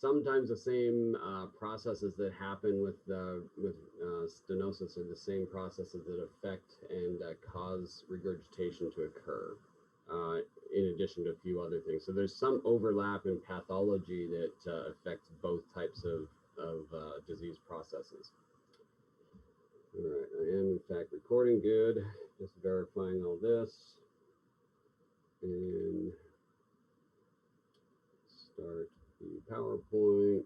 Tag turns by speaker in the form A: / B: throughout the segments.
A: sometimes the same processes that happen with stenosis are the same processes that affect and cause regurgitation to occur, uh, in addition to a few other things. So there's some overlap in pathology that affects both types of disease processes. All right, I am in fact recording. Good. Just verifying all this and start the PowerPoint.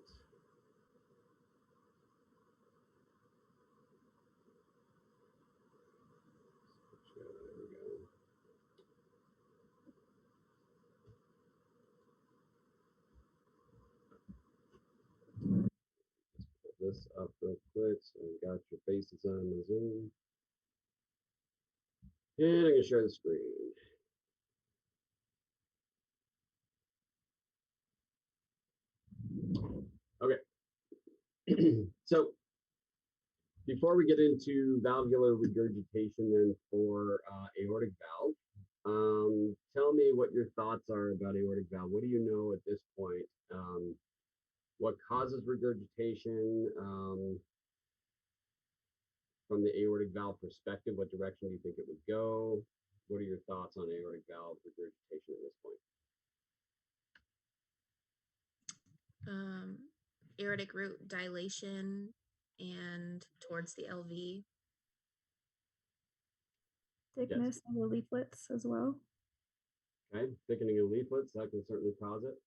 A: There we go. Just pull this up real quick so I got your faces on the Zoom. And I'm going to share the screen. Okay. So before we get into valvular regurgitation then for aortic valve, tell me what your thoughts are about aortic valve. What do you know at this point? What causes regurgitation? From the aortic valve perspective, what direction do you think it would go? What are your thoughts on aortic valve regurgitation at this point?
B: Aortic root dilation and towards the LV.
C: Thickness of the leaflets as well.
A: Okay, thickening of leaflets, that can certainly cause it.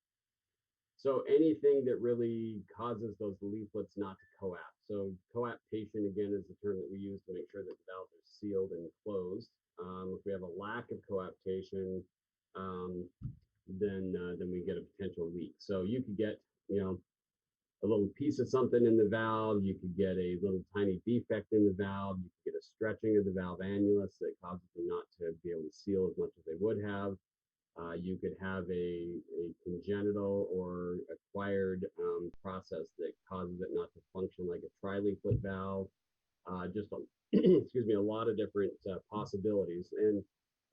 A: So anything that really causes those leaflets not to coapt. So coaptation, again, is the term that we use to make sure that the valves are sealed and closed. If we have a lack of coaptation, then we get a potential leak. So you could get, a little piece of something in the valve. You could get a little tiny defect in the valve. You could get a stretching of the valve annulus that causes them not to be able to seal as much as they would have. You could have a congenital or acquired process that causes it not to function like a tri-leaflet valve. Just a, excuse me, a lot of different possibilities. And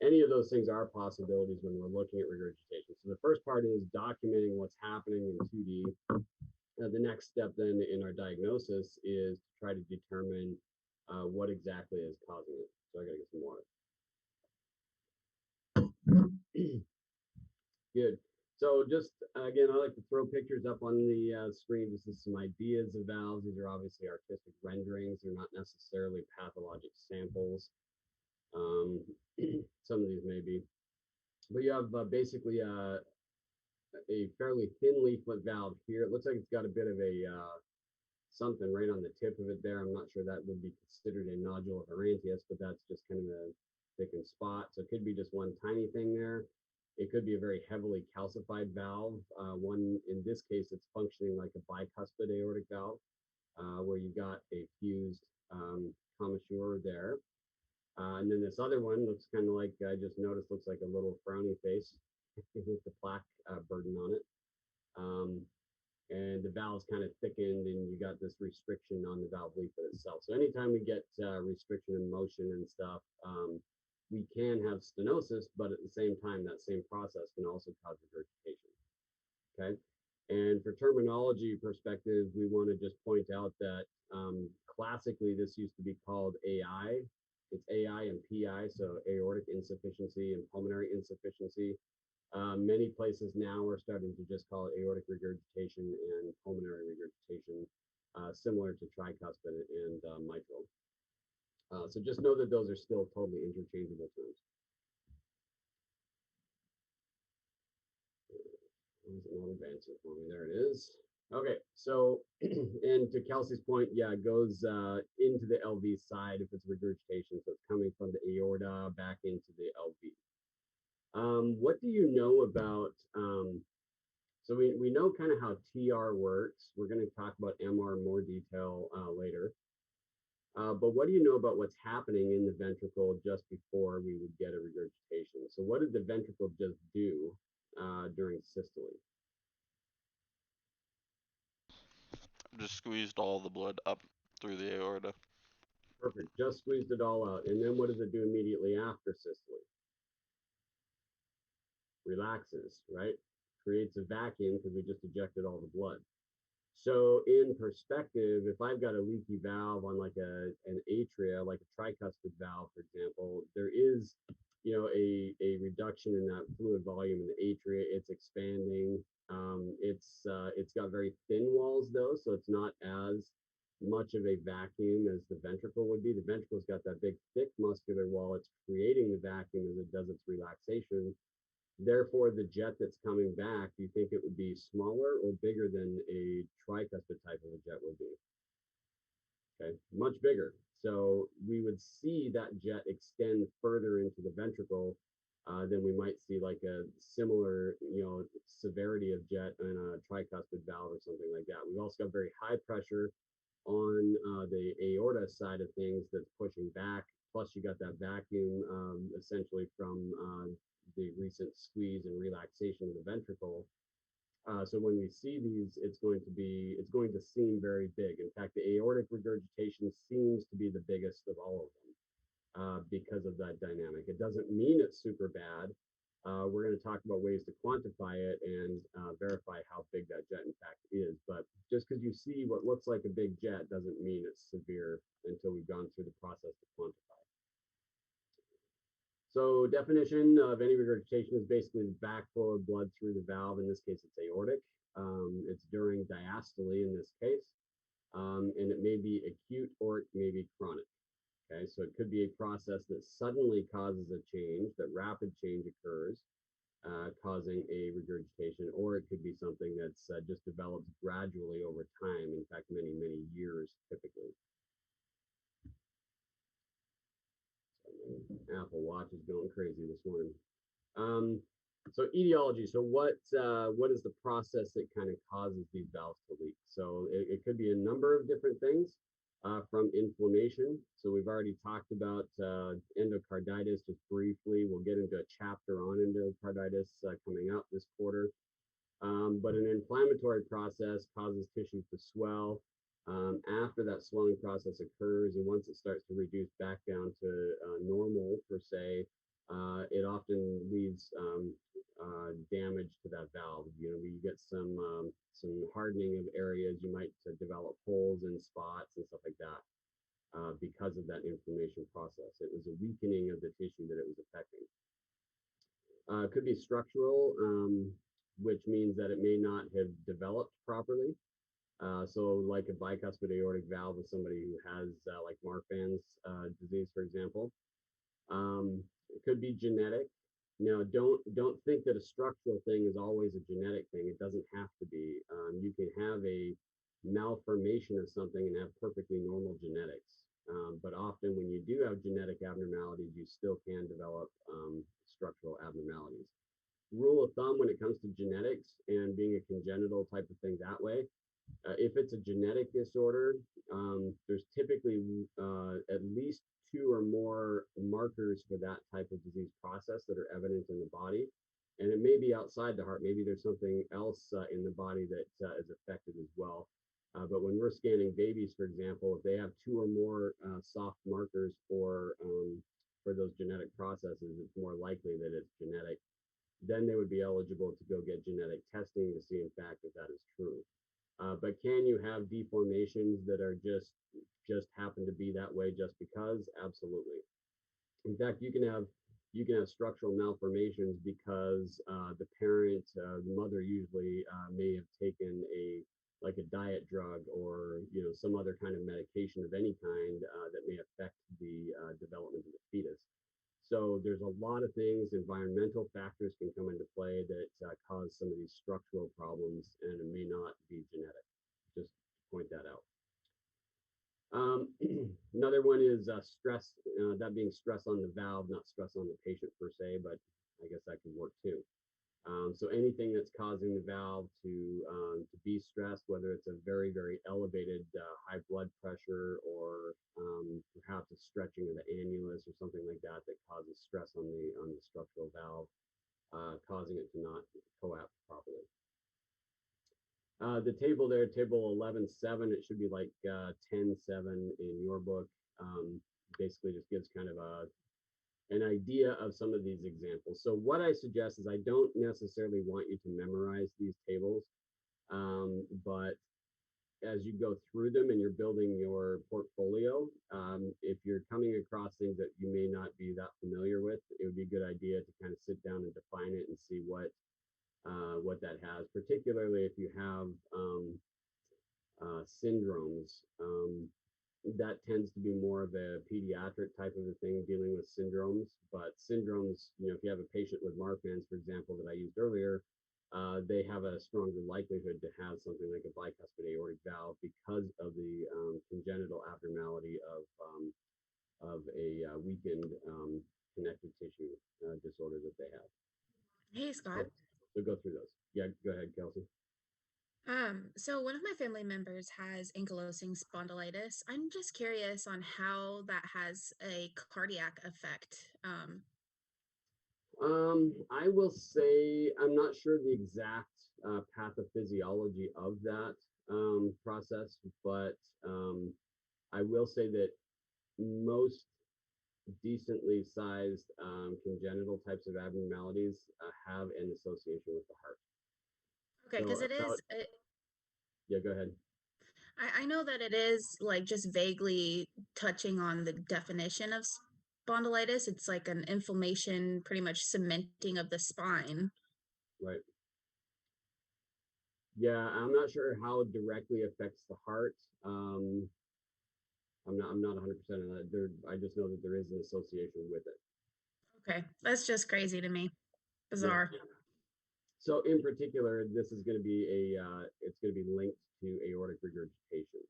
A: any of those things are possibilities when we're looking at regurgitation. So the first part is documenting what's happening in 2D. The next step then in our diagnosis is to try to determine what exactly is causing it. So I gotta get some water. Good. So just again, I like to throw pictures up on the screen. This is some ideas of valves. These are obviously artistic renderings. They're not necessarily pathologic samples. Some of these may be. But you have basically a fairly thin leaflet valve here. It looks like it's got a bit of a something right on the tip of it there. I'm not sure that would be considered a nodule of Aurantius, but that's just kind of a thickened spot. So it could be just one tiny thing there. It could be a very heavily calcified valve. One, in this case, it's functioning like a bicuspid aortic valve, where you've got a fused commissure there. And then this other one looks kind of like, I just noticed, looks like a little frowny face with the plaque burden on it. And the valve's kind of thickened and you got this restriction on the valve leaflet itself. So anytime we get restriction in motion and stuff, we can have stenosis, but at the same time, that same process can also cause regurgitation. Okay. And for terminology perspective, we want to just point out that classically this used to be called AI. It's AI and PI, so aortic insufficiency and pulmonary insufficiency. Many places now are starting to just call it aortic regurgitation and pulmonary regurgitation, similar to tricuspid and mitral. So just know that those are still totally interchangeable terms. Is it not advancing for me? There it is. Okay, so and to Kelsey's point, yeah, it goes into the LV side if it's regurgitation, so it's coming from the aorta back into the LV. What do you know about? So we know kind of how TR works. We're going to talk about MR in more detail later. But what do you know about what's happening in the ventricle just before we would get a regurgitation? So what did the ventricle just do during systole?
D: Just squeezed all the blood up through the aorta.
A: Perfect. Just squeezed it all out. And then what does it do immediately after systole? Relaxes, right? Creates a vacuum because we just ejected all the blood. So in perspective, if I've got a leaky valve on like an atria, like a tricuspid valve, for example, there is, a reduction in that fluid volume in the atria. It's expanding. It's got very thin walls though, so it's not as much of a vacuum as the ventricle would be. The ventricle's got that big, thick muscular wall. It's creating the vacuum as it does its relaxation. Therefore, the jet that's coming back, do you think it would be smaller or bigger than a tricuspid type of a jet would be? Okay, much bigger. So we would see that jet extend further into the ventricle than we might see like a similar, severity of jet in a tricuspid valve or something like that. We've also got very high pressure on the aorta side of things that's pushing back. Plus, you got that vacuum essentially from the recent squeeze and relaxation of the ventricle. So when we see these, it's going to seem very big. In fact, the aortic regurgitation seems to be the biggest of all of them because of that dynamic. It doesn't mean it's super bad. We're going to talk about ways to quantify it and verify how big that jet in fact is. But just because you see what looks like a big jet doesn't mean it's severe until we've gone through the process to quantify. So definition of any regurgitation is basically backflow of blood through the valve. In this case, it's aortic. It's during diastole in this case, and it may be acute or it may be chronic. Okay, so it could be a process that suddenly causes a change, that rapid change occurs, causing a regurgitation, or it could be something that's just develops gradually over time. In fact, many, many years typically. Apple Watch is going crazy this morning. So etiology. So what is the process that kind of causes these valves to leak? So it could be a number of different things, from inflammation. So we've already talked about endocarditis just briefly. We'll get into a chapter on endocarditis coming up this quarter. But an inflammatory process causes tissues to swell. After that swelling process occurs, and once it starts to reduce back down to normal, per se, it often leaves damage to that valve. You get some hardening of areas. You might develop holes and spots and stuff like that because of that inflammation process. It was a weakening of the tissue that it was affecting. It could be structural, which means that it may not have developed properly. So like a bicuspid aortic valve with somebody who has like Marfan's disease, for example. It could be genetic. Now, don't think that a structural thing is always a genetic thing. It doesn't have to be. You can have a malformation of something and have perfectly normal genetics. But often when you do have genetic abnormalities, you still can develop structural abnormalities. Rule of thumb when it comes to genetics and being a congenital type of thing that way, if it's a genetic disorder, there's typically at least 2 or more markers for that type of disease process that are evident in the body. And it may be outside the heart. Maybe there's something else in the body that is affected as well. But when we're scanning babies, for example, if they have 2 or more soft markers for those genetic processes, it's more likely that it's genetic. Then they would be eligible to go get genetic testing to see in fact if that is true. But can you have deformations that are just happen to be that way just because? Absolutely. In fact, you can have structural malformations because the parent, the mother usually may have taken a diet drug or some other kind of medication of any kind that may affect the development of the fetus. So there's a lot of things, environmental factors can come into play that cause some of these structural problems, and it may not be genetic. Just point that out. Another one is stress, that being stress on the valve, not stress on the patient per se, but I guess that could work too. So anything that's causing the valve to be stressed, whether it's a very, very elevated high blood pressure or perhaps a stretching of the annulus or something like that that causes stress on the structural valve, causing it to not coapt properly. The table there, table 11.7, it should be like 10.7 in your book. Basically just gives kind of an idea of some of these examples. So what I suggest is I don't necessarily want you to memorize these tables, but as you go through them and you're building your portfolio, if you're coming across things that you may not be that familiar with, it would be a good idea to kind of sit down and define it and see what that has, particularly if you have syndromes. That tends to be more of a pediatric type of a thing, dealing with syndromes. But syndromes, if you have a patient with Marfan's, for example, that I used earlier, they have a stronger likelihood to have something like a bicuspid aortic valve because of the congenital abnormality of a weakened connective tissue disorder that they have.
B: Hey, Scott.
A: So go through those. Yeah, go ahead, Kelsey.
B: So one of my family members has ankylosing spondylitis. I'm just curious on how that has a cardiac effect.
A: I will say I'm not sure the exact pathophysiology of that process, but I will say that most decently sized congenital types of abnormalities have an association with the heart.
B: Okay, because
A: So
B: it is.
A: Yeah, go ahead.
B: I know that it is like just vaguely touching on the definition of spondylitis. It's like an inflammation, pretty much cementing of the spine.
A: Right. Yeah, I'm not sure how it directly affects the heart. I'm not 100% on that. I just know that there is an association with it.
B: Okay, that's just crazy to me. Bizarre.
A: Yeah. So in particular, this is going to be it's going to be linked to aortic regurgitation.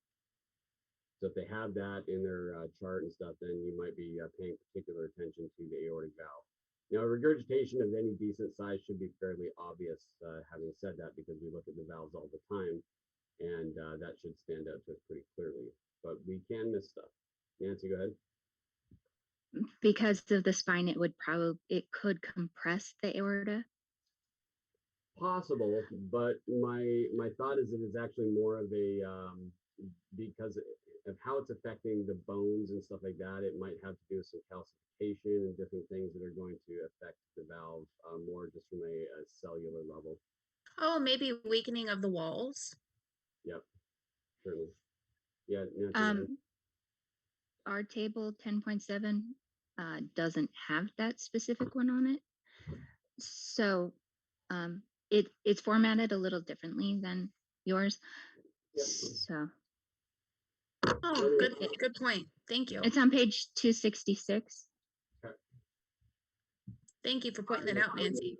A: So if they have that in their chart and stuff, then you might be paying particular attention to the aortic valve. Now, regurgitation of any decent size should be fairly obvious, having said that, because we look at the valves all the time, and that should stand out to us pretty clearly. But we can miss stuff. Nancy, go ahead.
E: Because of the spine, it could compress the aorta.
A: Possible, but my thought is that it's actually more of a because of how it's affecting the bones and stuff like that. It might have to do with some calcification and different things that are going to affect the valve more just from a cellular level.
B: Oh, maybe weakening of the walls.
A: Yep, certainly. Yeah, Nancy,
E: Our table 10.7 doesn't have that specific one on it. So it's formatted a little differently than yours.
A: Yep.
E: So
B: Oh, good point. Thank you.
E: it's on page 266.
A: Okay.
B: Thank you for pointing that out, Nancy.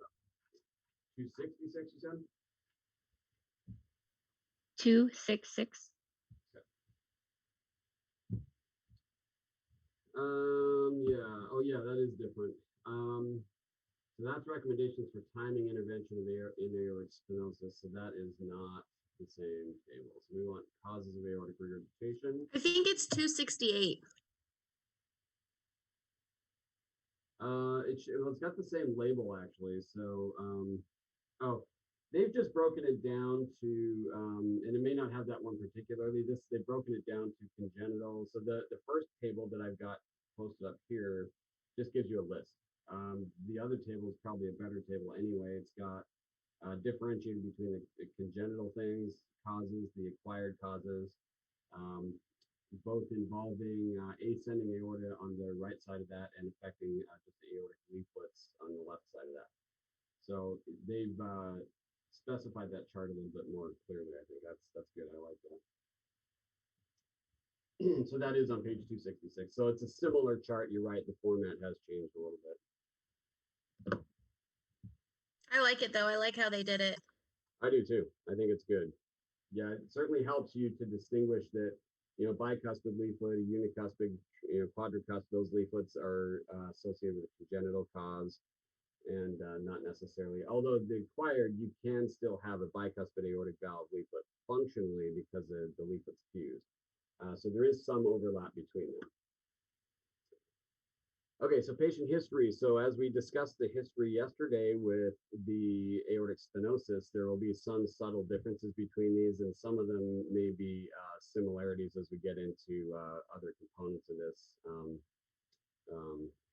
A: 266, you said?
E: 266.
A: Yeah. Oh, yeah, that is different. So that's recommendations for timing intervention of aortic stenosis. So that is not the same table. So we want causes of aortic regurgitation.
B: I think it's 268.
A: It's got the same label actually. So oh, they've just broken it down to and it may not have that one particularly. They've broken it down to congenital. So the first table that I've got posted up here just gives you a list. The other table is probably a better table anyway. It's got differentiated between the congenital things, causes, the acquired causes, both involving ascending aorta on the right side of that and affecting just the aortic leaflets on the left side of that. So they've specified that chart a little bit more clearly. I think that's good. I like that. So that is on page 266. So it's a similar chart. You're right. The format has changed a little bit.
B: I like it though. I like how they did it.
A: I do too. I think it's good. Yeah, it certainly helps you to distinguish that, bicuspid leaflet, unicuspid, quadricuspid, those leaflets are associated with congenital cause and not necessarily, although the acquired, you can still have a bicuspid aortic valve leaflet functionally because the leaflet's fused. So there is some overlap between them. Okay, so patient history. So as we discussed the history yesterday with the aortic stenosis, there will be some subtle differences between these, and some of them may be similarities as we get into other components of this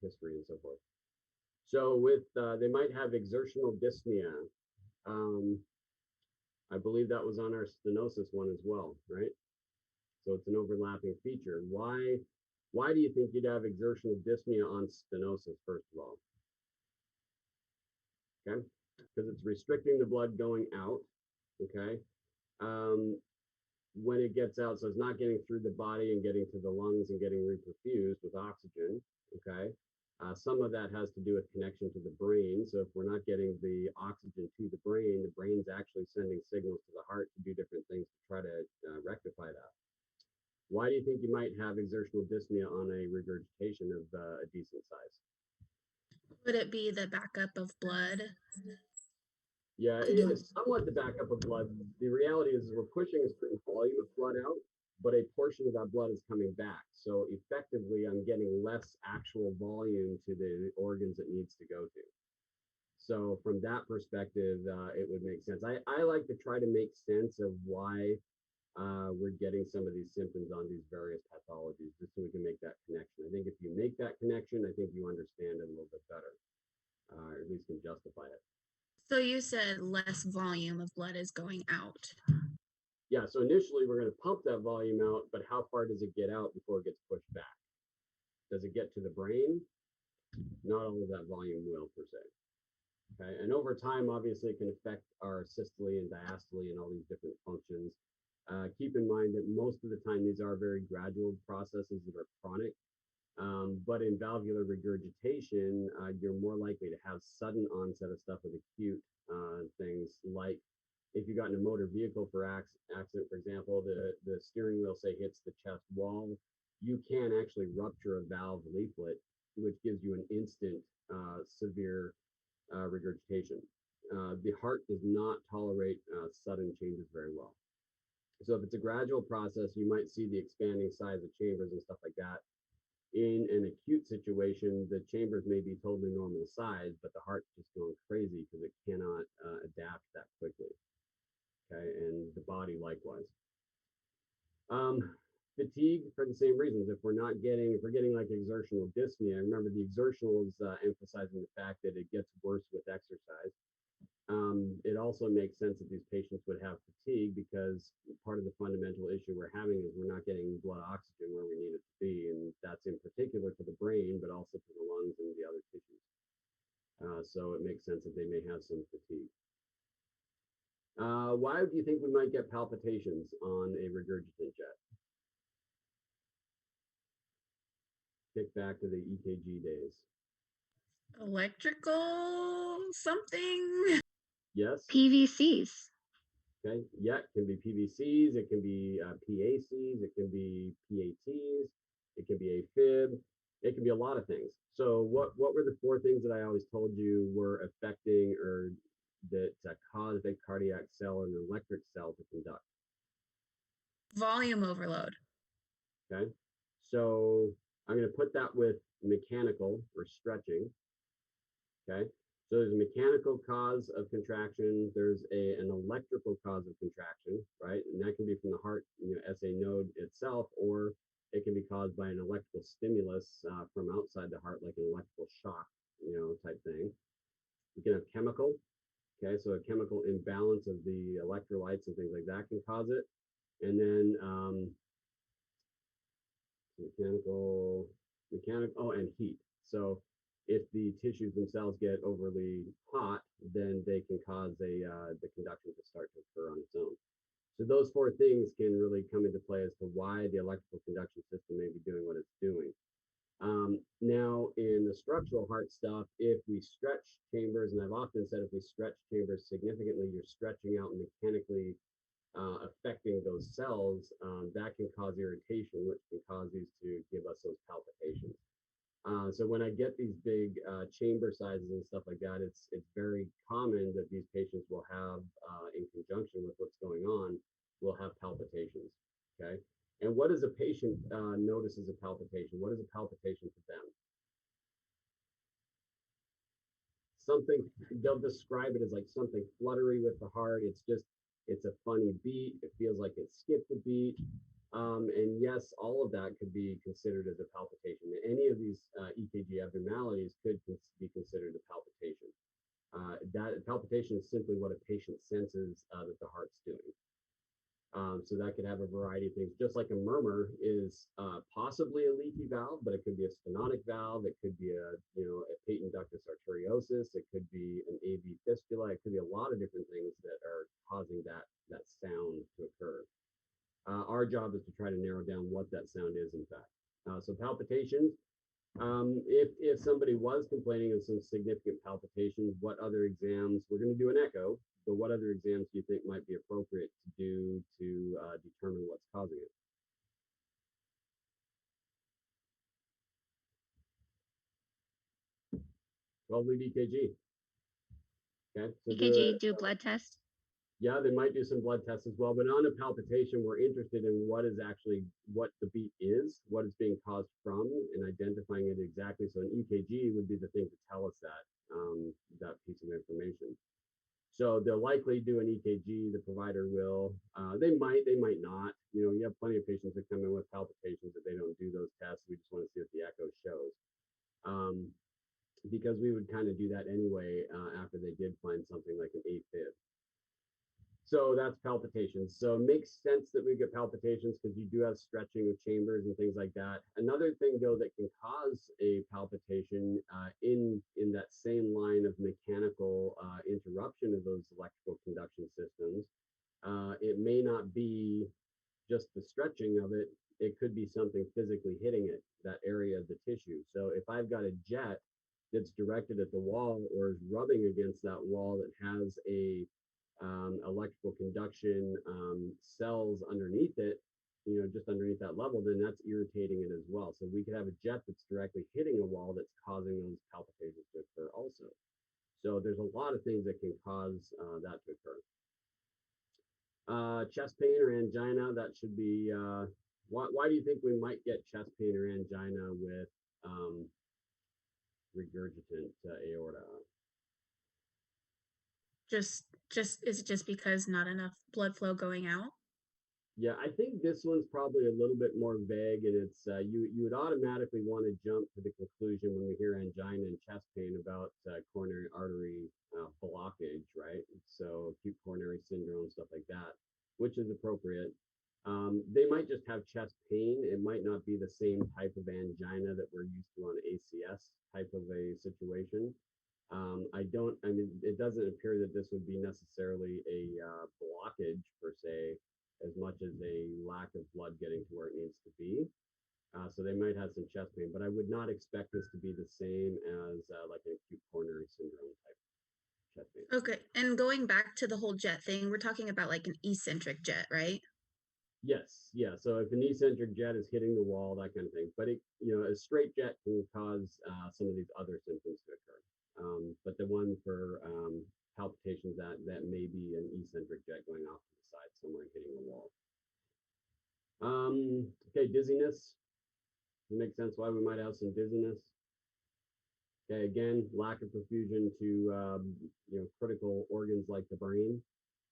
A: history and so forth. So with they might have exertional dyspnea. I believe that was on our stenosis one as well, right? So it's an overlapping feature. Why do you think you'd have exertional dyspnea on stenosis, first of all? Okay, because it's restricting the blood going out. Okay, um, when it gets out, so it's not getting through the body and getting to the lungs and getting reperfused with oxygen. Okay, some of that has to do with connection to the brain. So if we're not getting the oxygen to the brain's actually sending signals to the heart to do different things to try to rectify that. Why do you think you might have exertional dyspnea on a regurgitation of a decent size?
B: Would it be the backup of blood?
A: Yeah, it is somewhat the backup of blood. The reality is we're pushing a certain volume of blood out, but a portion of that blood is coming back. So effectively, I'm getting less actual volume to the organs it needs to go to. So from that perspective, it would make sense. I like to try to make sense of why we're getting some of these symptoms on these various pathologies, just so we can make that connection. I think if you make that connection, I think you understand it a little bit better, or at least can justify it.
B: So you said less volume of blood is going out.
A: Yeah, so initially we're going to pump that volume out, but how far does it get out before it gets pushed back? Does it get to the brain? Not all of that volume will, per se. Okay, and over time, obviously, it can affect our systole and diastole and all these different functions. Keep in mind that most of the time these are very gradual processes that are chronic. But in valvular regurgitation, you're more likely to have sudden onset of stuff with acute things, like if you got in a motor vehicle for accident, for example, the steering wheel, say, hits the chest wall, you can actually rupture a valve leaflet, which gives you an instant severe regurgitation. The heart does not tolerate sudden changes very well. So if it's a gradual process, you might see the expanding size of chambers and stuff like that. In an acute situation, the chambers may be totally normal size, but the heart's just going crazy because it cannot adapt that quickly. Okay, and the body likewise. Fatigue for the same reasons. If we're getting like exertional dyspnea, remember the exertional is emphasizing the fact that it gets worse with exercise. It also makes sense that these patients would have fatigue because part of the fundamental issue we're having is we're not getting blood oxygen where we need it to be, and that's in particular to the brain, but also to the lungs and the other tissues. So it makes sense that they may have some fatigue. Why do you think we might get palpitations on a regurgitant jet? Kick back to the EKG days.
B: Electrical something?
A: Yes.
E: PVCs.
A: Okay. Yeah, it can be PVCs, it can be PACs, it can be PATs, it can be AFib, it can be a lot of things. So what were the four things that I always told you were affecting or that caused a cardiac cell and an electric cell to conduct?
B: Volume overload.
A: Okay. So I'm going to put that with mechanical or stretching. Okay. So there's a mechanical cause of contraction. There's an electrical cause of contraction, right? And that can be from the heart, SA node itself, or it can be caused by an electrical stimulus from outside the heart, like an electrical shock, type thing. You can have chemical. Okay, so a chemical imbalance of the electrolytes and things like that can cause it. And then mechanical, and heat. So if the tissues themselves get overly hot, then they can cause the conduction to start to occur on its own. So those four things can really come into play as to why the electrical conduction system may be doing what it's doing. Now, in the structural heart stuff, if we stretch chambers, and I've often said if we stretch chambers significantly, you're stretching out mechanically affecting those cells, that can cause irritation, which can cause these to give us those palpitations. So when I get these big chamber sizes and stuff like that, it's very common that these patients will have, in conjunction with what's going on, will have palpitations. Okay, and what does a patient notice as a palpitation? What is a palpitation to them? Something, they'll describe it as like something fluttery with the heart. It's a funny beat. It feels like it skipped a beat. And yes, all of that could be considered as a palpitation. Any of these EKG abnormalities could be considered a palpitation. That palpitation is simply what a patient senses that the heart's doing. So that could have a variety of things. Just like a murmur is possibly a leaky valve, but it could be a stenotic valve. It could be a patent ductus arteriosus. It could be an AV fistula. It could be a lot of different things that are causing that sound to occur. Our job is to try to narrow down what that sound is, in fact. So palpitations. If somebody was complaining of some significant palpitations, what other exams? We're going to do an echo, but what other exams do you think might be appropriate to do to determine what's causing it? Probably EKG. Okay, so
E: EKG, do a blood test.
A: Yeah, they might do some blood tests as well, but on a palpitation, we're interested in what the beat is, what it's being caused from, and identifying it exactly. So an EKG would be the thing to tell us that piece of information. So they'll likely do an EKG. The provider will. They might not. You have plenty of patients that come in with palpitations that they don't do those tests. We just want to see what the echo shows. Because we would kind of do that anyway after they did find something like an AFib. So that's palpitations. So it makes sense that we get palpitations because you do have stretching of chambers and things like that. Another thing, though, that can cause a palpitation in that same line of mechanical interruption of those electrical conduction systems, it may not be just the stretching of it. It could be something physically hitting it, that area of the tissue. So if I've got a jet that's directed at the wall or is rubbing against that wall that has a electrical conduction cells underneath it, just underneath that level, then that's irritating it as well. So we could have a jet that's directly hitting a wall that's causing those palpitations to occur also. So there's a lot of things that can cause that to occur. Chest pain or angina, that should be, why do you think we might get chest pain or angina with regurgitant aorta?
B: Is it just because not enough blood flow going out?
A: Yeah, I think this one's probably a little bit more vague, and it's you would automatically want to jump to the conclusion when we hear angina and chest pain about coronary artery blockage, right? So acute coronary syndrome, stuff like that, which is appropriate. They might just have chest pain. It might not be the same type of angina that we're used to on ACS type of a situation. It doesn't appear that this would be necessarily a blockage per se, as much as a lack of blood getting to where it needs to be. So they might have some chest pain, but I would not expect this to be the same as like an acute coronary syndrome type chest pain.
B: Okay, and going back to the whole jet thing, we're talking about like an eccentric jet, right?
A: Yes, yeah. So if an eccentric jet is hitting the wall, that kind of thing. But a straight jet can cause some of these other symptoms to occur. But the one for palpitations, that may be an eccentric jet going off to the side somewhere and hitting the wall. Okay, dizziness. It makes sense why we might have some dizziness. Okay, again, lack of perfusion to critical organs like the brain.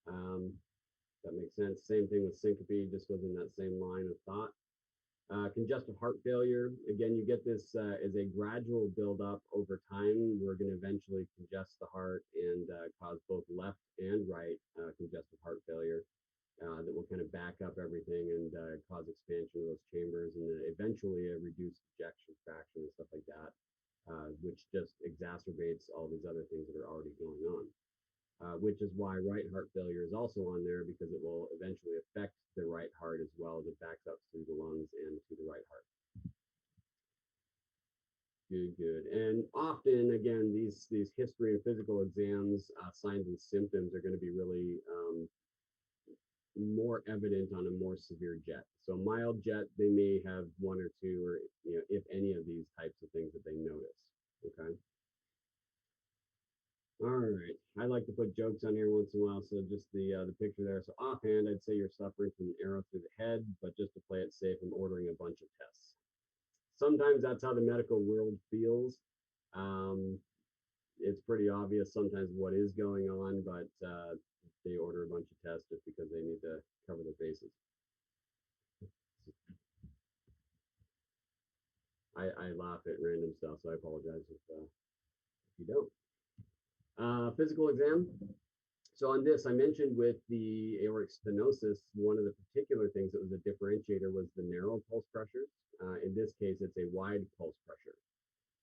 A: That makes sense. Same thing with syncope, just goes in that same line of thought. Congestive heart failure. Again, you get this as a gradual buildup over time. We're going to eventually congest the heart and cause both left and right congestive heart failure that will kind of back up everything and cause expansion of those chambers and eventually a reduced ejection fraction and stuff like that, which just exacerbates all these other things that are already going on. Which is why right heart failure is also on there, because it will eventually affect the right heart as well as it backs up through the lungs and to the right heart. Good. And often, again, these history and physical exams, signs and symptoms are going to be really more evident on a more severe jet. So mild jet, they may have one or two, or if any of these types of things that they notice. Okay. All right. I like to put jokes on here once in a while. So just the picture there. So offhand, I'd say you're suffering from an arrow through the head, but just to play it safe, I'm ordering a bunch of tests. Sometimes that's how the medical world feels. It's pretty obvious sometimes what is going on, but they order a bunch of tests just because they need to cover their bases. I laugh at random stuff, so I apologize if you don't. Physical exam. So on this, I mentioned with the aortic stenosis, one of the particular things that was a differentiator was the narrow pulse pressures. In this case, it's a wide pulse pressure.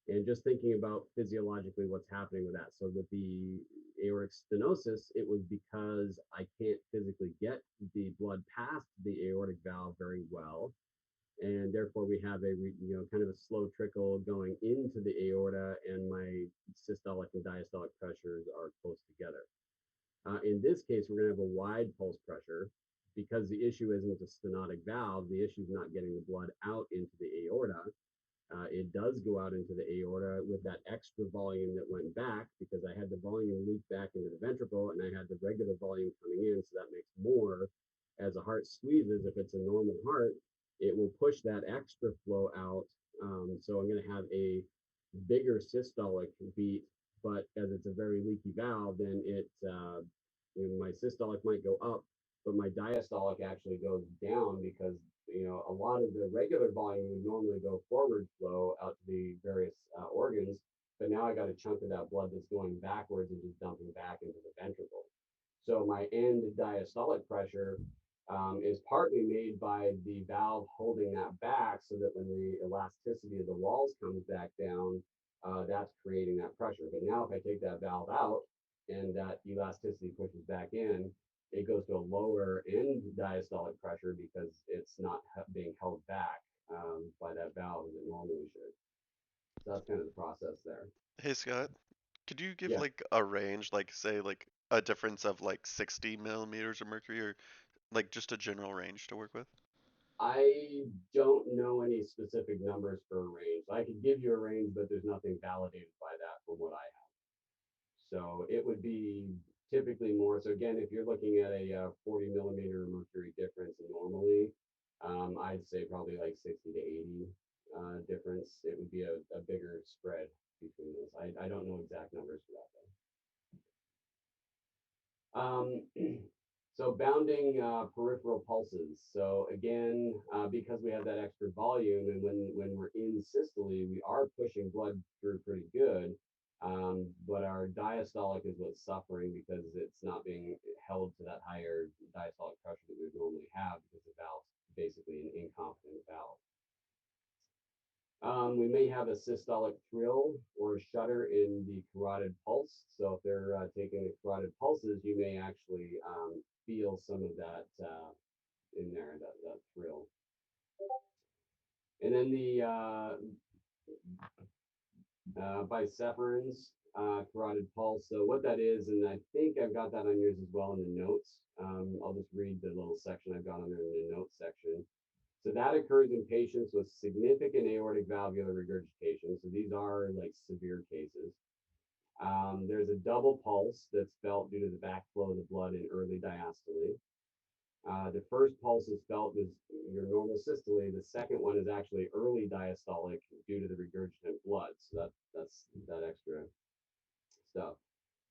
A: And just thinking about physiologically what's happening with that. So with the aortic stenosis, it was because I can't physically get the blood past the aortic valve very well. And therefore we have a kind of a slow trickle going into the aorta, and my systolic and diastolic pressures are close together. In this case, we're going to have a wide pulse pressure because the issue isn't a stenotic valve. The issue is not getting the blood out into the aorta. It does go out into the aorta with that extra volume that went back because I had the volume leak back into the ventricle and I had the regular volume coming in. So that makes more. As a heart squeezes, if it's a normal heart, it will push that extra flow out. So I'm going to have a bigger systolic beat, but as it's a very leaky valve, then my systolic might go up, but my diastolic actually goes down because a lot of the regular volume would normally go forward flow out to the various organs, but now I got a chunk of that blood that's going backwards and just dumping back into the ventricle. So my end diastolic pressure is partly made by the valve holding that back so that when the elasticity of the walls comes back down, that's creating that pressure. But now if I take that valve out and that elasticity pushes back in, it goes to a lower end diastolic pressure because it's not being held back by that valve as it normally should. So that's kind of the process there.
D: Hey Scott, could you give
A: Yeah.
D: like a range, like say like a difference of like 60 millimeters of mercury, or like just a general range to work with?
A: I don't know any specific numbers for a range. I could give you a range, but there's nothing validated by that from what I have. So it would be typically more. So again, if you're looking at a 40 millimeter mercury difference normally, I'd say probably like 60 to 80 difference. It would be a bigger spread between those. I don't know exact numbers for that though. So bounding peripheral pulses. So again, because we have that extra volume, and when we're in systole, we are pushing blood through pretty good. But our diastolic is what's suffering because it's not being held to that higher diastolic pressure that we would normally have because the valve's basically an incompetent valve. We may have a systolic thrill or a shudder in the carotid pulse. So if they're taking the carotid pulses, you may actually feel some of that in there, that thrill. And then the bicephalons carotid pulse. So what that is, and I think I've got that on yours as well in the notes. I'll just read the little section I've got on there in the notes section. So that occurs in patients with significant aortic valvular regurgitation. So these are like severe cases. There's a double pulse that's felt due to the backflow of the blood in early diastole. The first pulse is felt with your normal systole. The second one is actually early diastolic due to the regurgitant blood. So that's that extra stuff.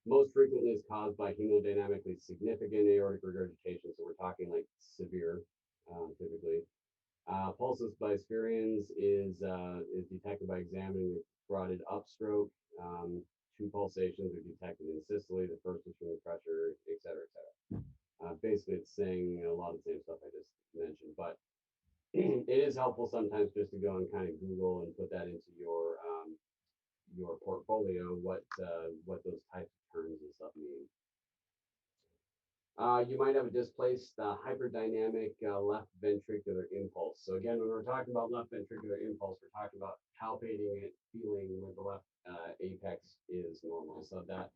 A: Most frequently is caused by hemodynamically significant aortic regurgitation. So we're talking like severe, typically. Pulsus bisphereans is detected by examining the carotid upstroke. Two pulsations are detected in systole. The first is from the pressure, et cetera, et cetera. Basically, it's saying a lot of the same stuff I just mentioned, but it is helpful sometimes just to go and kind of Google and put that into your portfolio, what those types of terms and stuff mean. You might have a displaced hyperdynamic left ventricular impulse. So again, when we're talking about left ventricular impulse, we're talking about palpating it, feeling where the left apex is normal. So that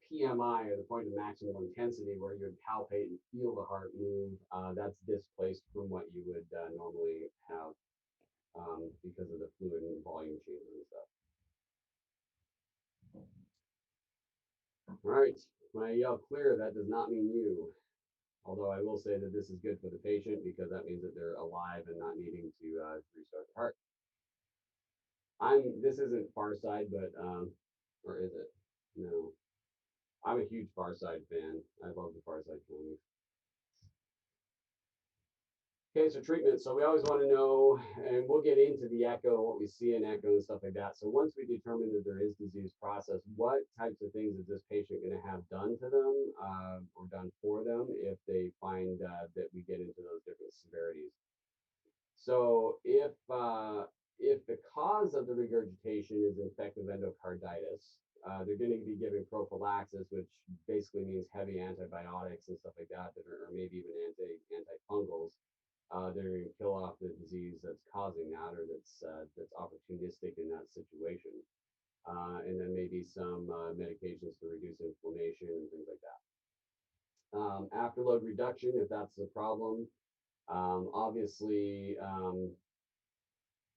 A: PMI, or the point of maximal intensity, where you would palpate and feel the heart move, that's displaced from what you would normally have because of the fluid and volume changes and stuff. All right, when I yell clear, that does not mean you. Although I will say that this is good for the patient because that means that they're alive and not needing to restart the heart. This isn't Far Side, but or is it? No. I'm a huge Far Side fan. I love the Far Side comics. Okay, so treatment. So we always want to know, and we'll get into the echo, what we see in echo and stuff like that. So once we determine that there is disease process, what types of things is this patient going to have done to them or done for them if they find that we get into those different severities? So if the cause of the regurgitation is infective endocarditis, they're going to be giving prophylaxis, which basically means heavy antibiotics and stuff like that, or maybe even antifungals. They're going to kill off the disease that's causing that, or that's opportunistic in that situation. And then maybe some medications to reduce inflammation and things like that. Afterload reduction, if that's the problem, obviously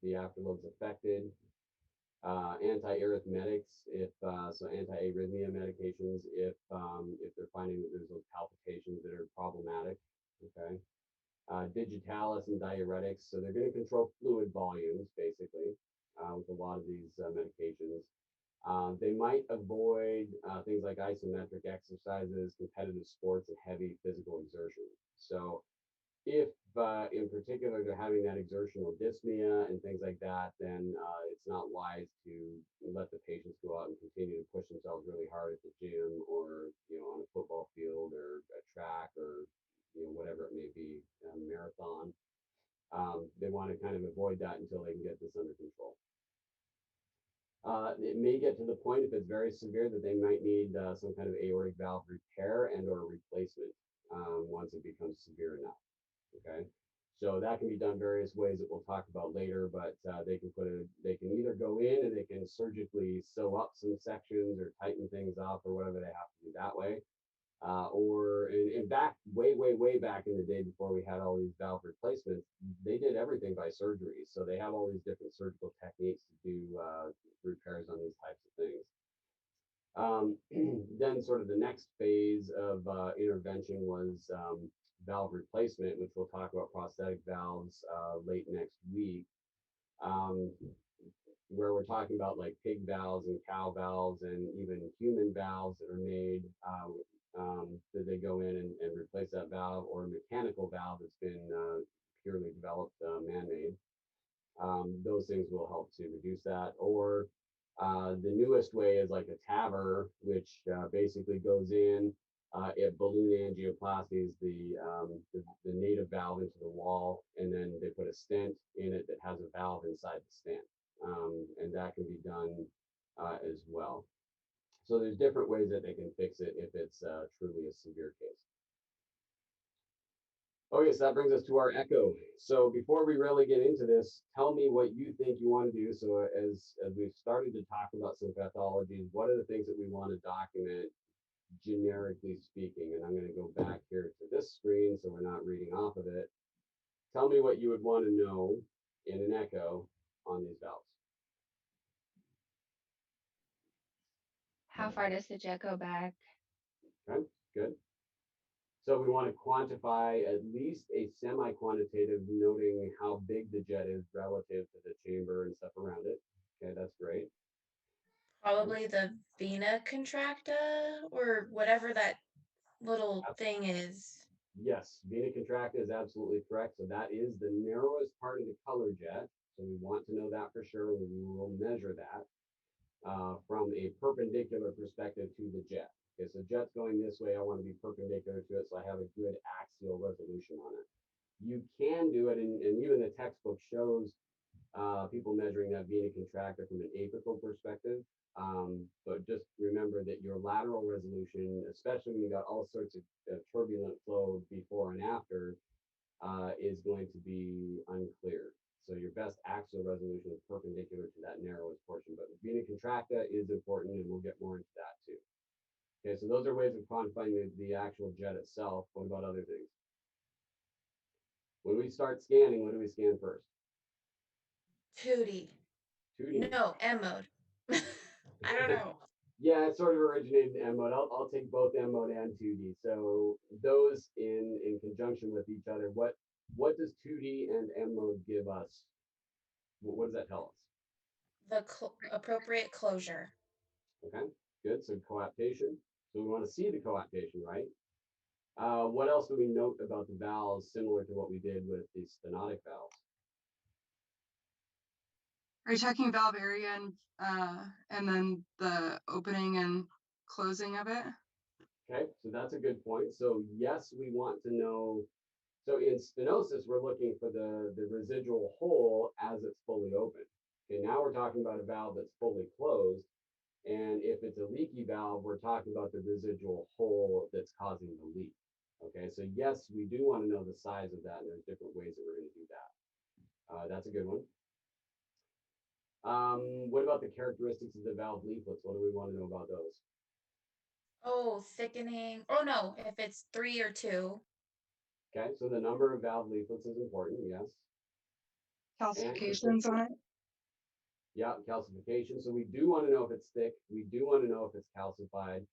A: the afterload's affected. Antiarrhythmetics, if so, anti-arrhythmia medications, if they're finding that there's those palpitations that are problematic. Okay. Digitalis and diuretics, so they're going to control fluid volumes basically with a lot of these medications. They might avoid things like isometric exercises, competitive sports, and heavy physical exertion. So if in particular they're having that exertional dyspnea and things like that, then it's not wise to let the patients go out and continue to push themselves really hard at the gym or on a football field or a track or whatever it may be, a marathon. They want to kind of avoid that until they can get this under control. It may get to the point, if it's very severe, that they might need some kind of aortic valve repair and or replacement once it becomes severe enough. Okay, so that can be done various ways that we'll talk about later, but they can either go in and they can surgically sew up some sections or tighten things up or whatever they have to do that way. Or in back way back in the day before we had all these valve replacements, they did everything by surgery. So they have all these different surgical techniques to do repairs on these types of things. Then sort of the next phase of intervention was valve replacement, which we'll talk about prosthetic valves late next week, where we're talking about like pig valves and cow valves and even human valves that are made. That they go in and replace that valve, or a mechanical valve that's been purely developed man-made. Those things will help to reduce that. Or the newest way is like a TAVR, which basically goes in. If balloon angioplasty is the native valve into the wall, and then they put a stent in it that has a valve inside the stent, and that can be done as well. So there's different ways that they can fix it if it's truly a severe case. Okay, so that brings us to our echo. So before we really get into this, tell me what you think you want to do. So as we've started to talk about some pathologies, what are the things that we want to document generically speaking? And I'm going to go back here to this screen so we're not reading off of it. Tell me what you would want to know in an echo on these valves.
E: How far does the jet go back?
A: Okay, good. So we want to quantify at least a semi-quantitative, noting how big the jet is relative to the chamber and stuff around it. Okay, that's great.
B: Probably the vena contracta or whatever that little thing is.
A: Yes, vena contracta is absolutely correct. So that is the narrowest part of the color jet. So we want to know that for sure. We will measure that from a perpendicular perspective to the jet. Okay, so jet's going this way. I want to be perpendicular to it, so I have a good axial resolution on it. You can do it, and even the textbook shows people measuring that vena contracta from an apical perspective. But just remember that your lateral resolution, especially when you got all sorts of turbulent flow before and after, is going to be unclear. So your best axial resolution is perpendicular to that narrowest portion. But vena contracta is important, and we'll get more into that too. Okay, so those are ways of quantifying the actual jet itself. What about other things? When we start scanning, what do we scan first?
B: 2D.
A: 2D.
B: No, M mode. I don't know.
A: Yeah, it sort of originated in M mode. I'll take both M mode and 2D. So those in conjunction with each other, what does 2D and M mode give us? What does that tell us?
B: The appropriate closure.
A: Okay, good. So coaptation. So we want to see the coaptation, right? What else do we note about the valves similar to what we did with the stenotic valves?
F: Are you talking valve area and then the opening and closing of it?
A: Okay, so that's a good point. So yes, we want to know. So in stenosis, we're looking for the residual hole as it's fully open. Okay, now we're talking about a valve that's fully closed. And if it's a leaky valve, we're talking about the residual hole that's causing the leak. Okay, so yes, we do want to know the size of that, and there's different ways that we're going to do that. That's a good one. What about the characteristics of the valve leaflets? What do we want to know about those?
B: Oh, thickening. Oh no, if it's 3 or 2.
A: Okay, so the number of valve leaflets is important, yes.
F: Calcifications on it?
A: Yeah, calcification. So we do want to know if it's thick. We do want to know if it's calcified.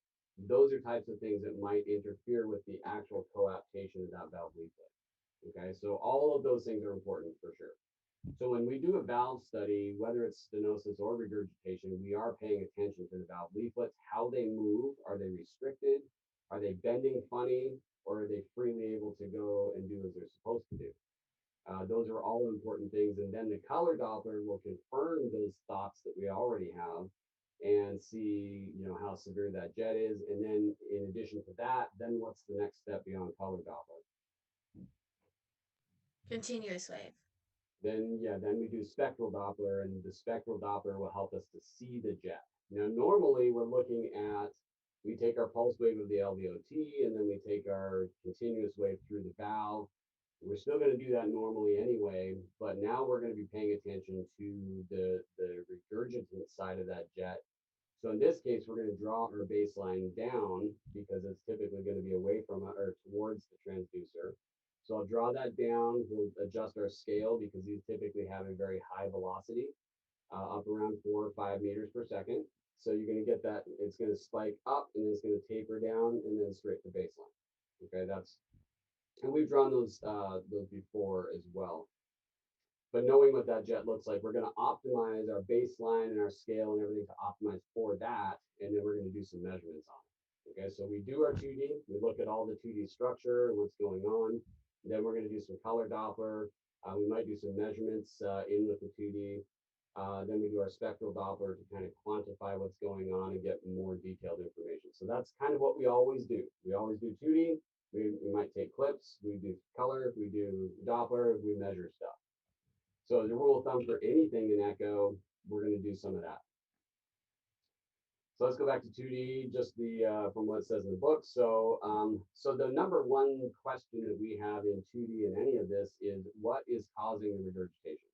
A: Those are types of things that might interfere with the actual coaptation of that valve leaflet. Okay, so all of those things are important for sure. So when we do a valve study, whether it's stenosis or regurgitation, we are paying attention to the valve leaflets, how they move. Are they restricted? Are they bending funny? Or are they freely able to go and do as they're supposed to do? Those are all important things. And then the color Doppler will confirm those thoughts that we already have and see, how severe that jet is. And then in addition to that, then what's the next step beyond color Doppler?
B: Continuous wave.
A: Then we do spectral Doppler, and the spectral Doppler will help us to see the jet. Now, normally we're looking at, we take our pulse wave of the LVOT, and then we take our continuous wave through the valve. We're still going to do that normally anyway, but now we're going to be paying attention to the regurgitant side of that jet. So in this case, we're going to draw our baseline down because it's typically going to be away from or towards the transducer. So I'll draw that down. We'll adjust our scale because these typically have a very high velocity, up around 4 or 5 meters per second. So you're going to get that. It's going to spike up and then it's going to taper down and then straight to baseline. Okay, and we've drawn those before as well. But knowing what that jet looks like, we're going to optimize our baseline and our scale and everything to optimize for that. And then we're going to do some measurements on it. Okay, so we do our 2D, we look at all the 2D structure and what's going on. Then we're going to do some color Doppler. We might do some measurements in with the 2D. Then we do our spectral Doppler to kind of quantify what's going on and get more detailed information. So that's kind of what we always do. We always do 2D. We might take clips. We do color. We do Doppler. We measure stuff. So the rule of thumb for anything in echo, we're going to do some of that. So let's go back to 2D, just from what it says in the book. So, so the number one question that we have in 2D in any of this is what is causing the regurgitation?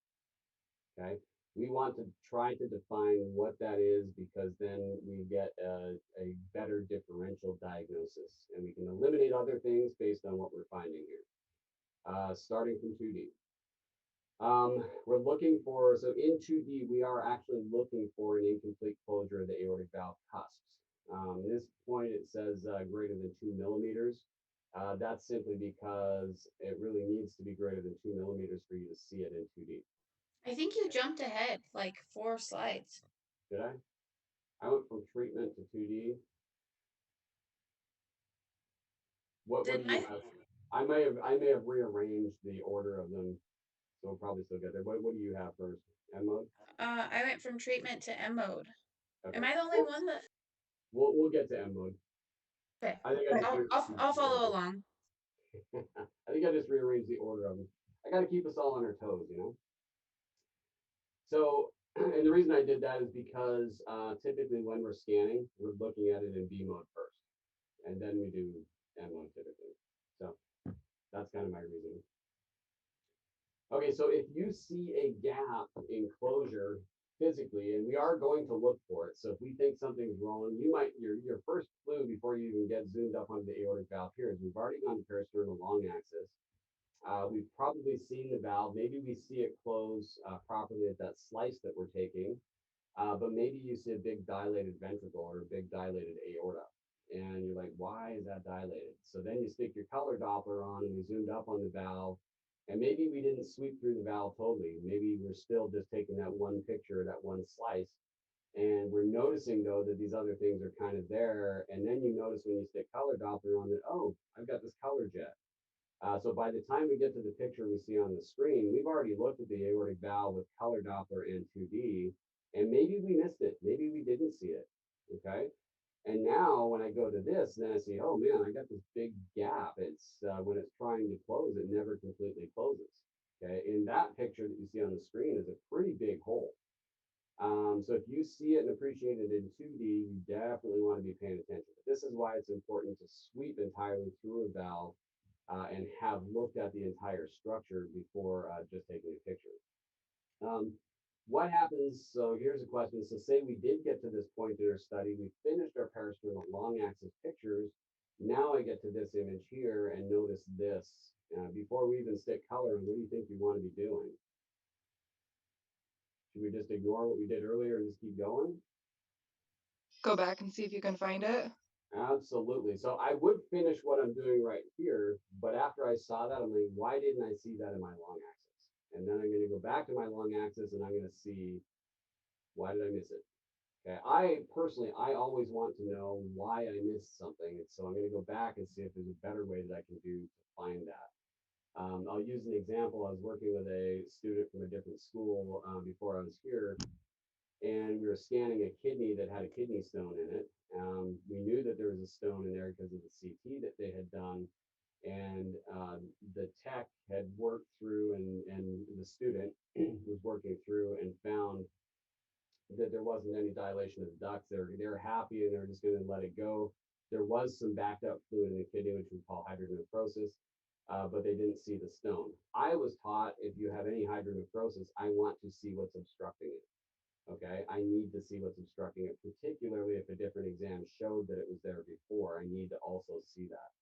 A: Okay, we want to try to define what that is because then we get a better differential diagnosis and we can eliminate other things based on what we're finding here. Starting from 2D. We're looking for, so in 2D, we are actually looking for an incomplete closure of the aortic valve cusps. At this point, it says greater than 2 millimeters. That's simply because it really needs to be greater than 2 millimeters for you to see it in 2D.
B: I think you jumped ahead like 4 slides.
A: Did I? I went from treatment to 2D. What do
B: Did
A: you have? I may have rearranged the order of them. So we'll probably still get there. What do you have first? M mode?
B: I went from treatment to M mode.
A: Okay.
B: Am I the only one that?
A: We'll get to M mode.
B: Okay.
A: I think
B: I'll follow along.
A: I think I just rearranged the order of them. I got to keep us all on our toes, So, and the reason I did that is because typically when we're scanning, we're looking at it in B mode first, and then we do M mode typically. So that's kind of my reasoning. Okay, so if you see a gap in closure physically, and we are going to look for it. So if we think something's wrong, you might, your first clue before you even get zoomed up onto the aortic valve here is we've already gone to peristernal long axis. We've probably seen the valve. Maybe we see it close properly at that slice that we're taking, but maybe you see a big dilated ventricle or a big dilated aorta. And you're like, why is that dilated? So then you stick your color Doppler on and we zoomed up on the valve. And maybe we didn't sweep through the valve totally. Maybe we're still just taking that one picture, that one slice. And we're noticing though that these other things are kind of there. And then you notice when you stick color Doppler on that, oh, I've got this color jet. So by the time we get to the picture we see on the screen, we've already looked at the aortic valve with color Doppler and 2D, and maybe we missed it. Maybe we didn't see it. Okay. And now when I go to this, then I see, oh man, I got this big gap. It's when it's trying to close, it never completely closes. Okay. In that picture that you see on the screen is a pretty big hole. So if you see it and appreciate it in 2D, you definitely want to be paying attention. But this is why it's important to sweep entirely through a valve and have looked at the entire structure before just taking a picture. What happens? So here's a question. So say we did get to this point in our study, we finished our parasternal long axis pictures. Now I get to this image here and notice this. Before we even stick color, what do you think you want to be doing? Should we just ignore what we did earlier and just keep going?
F: Go back and see if you can find it.
A: Absolutely. So I would finish what I'm doing right here, but after I saw that, I'm like, why didn't I see that in my long axis? And then I'm going to go back to my long axis and I'm going to see, why did I miss it? Okay. I personally, I always want to know why I missed something. And so I'm going to go back and see if there's a better way that I can do to find that. I'll use an example. I was working with a student from a different school before I was here, and we were scanning a kidney that had a kidney stone in it. We knew that there was a stone in there because of the CT that they had done, and the tech had worked through, and the student was working through and found that there wasn't any dilation of the ducts. They were happy and they were just going to let it go. There was some backed up fluid in the kidney, which we call hydronephrosis, but they didn't see the stone. I was taught if you have any hydronephrosis, I want to see what's obstructing it. Okay, I need to see what's obstructing it, particularly if a different exam showed that it was there before. I need to also see that.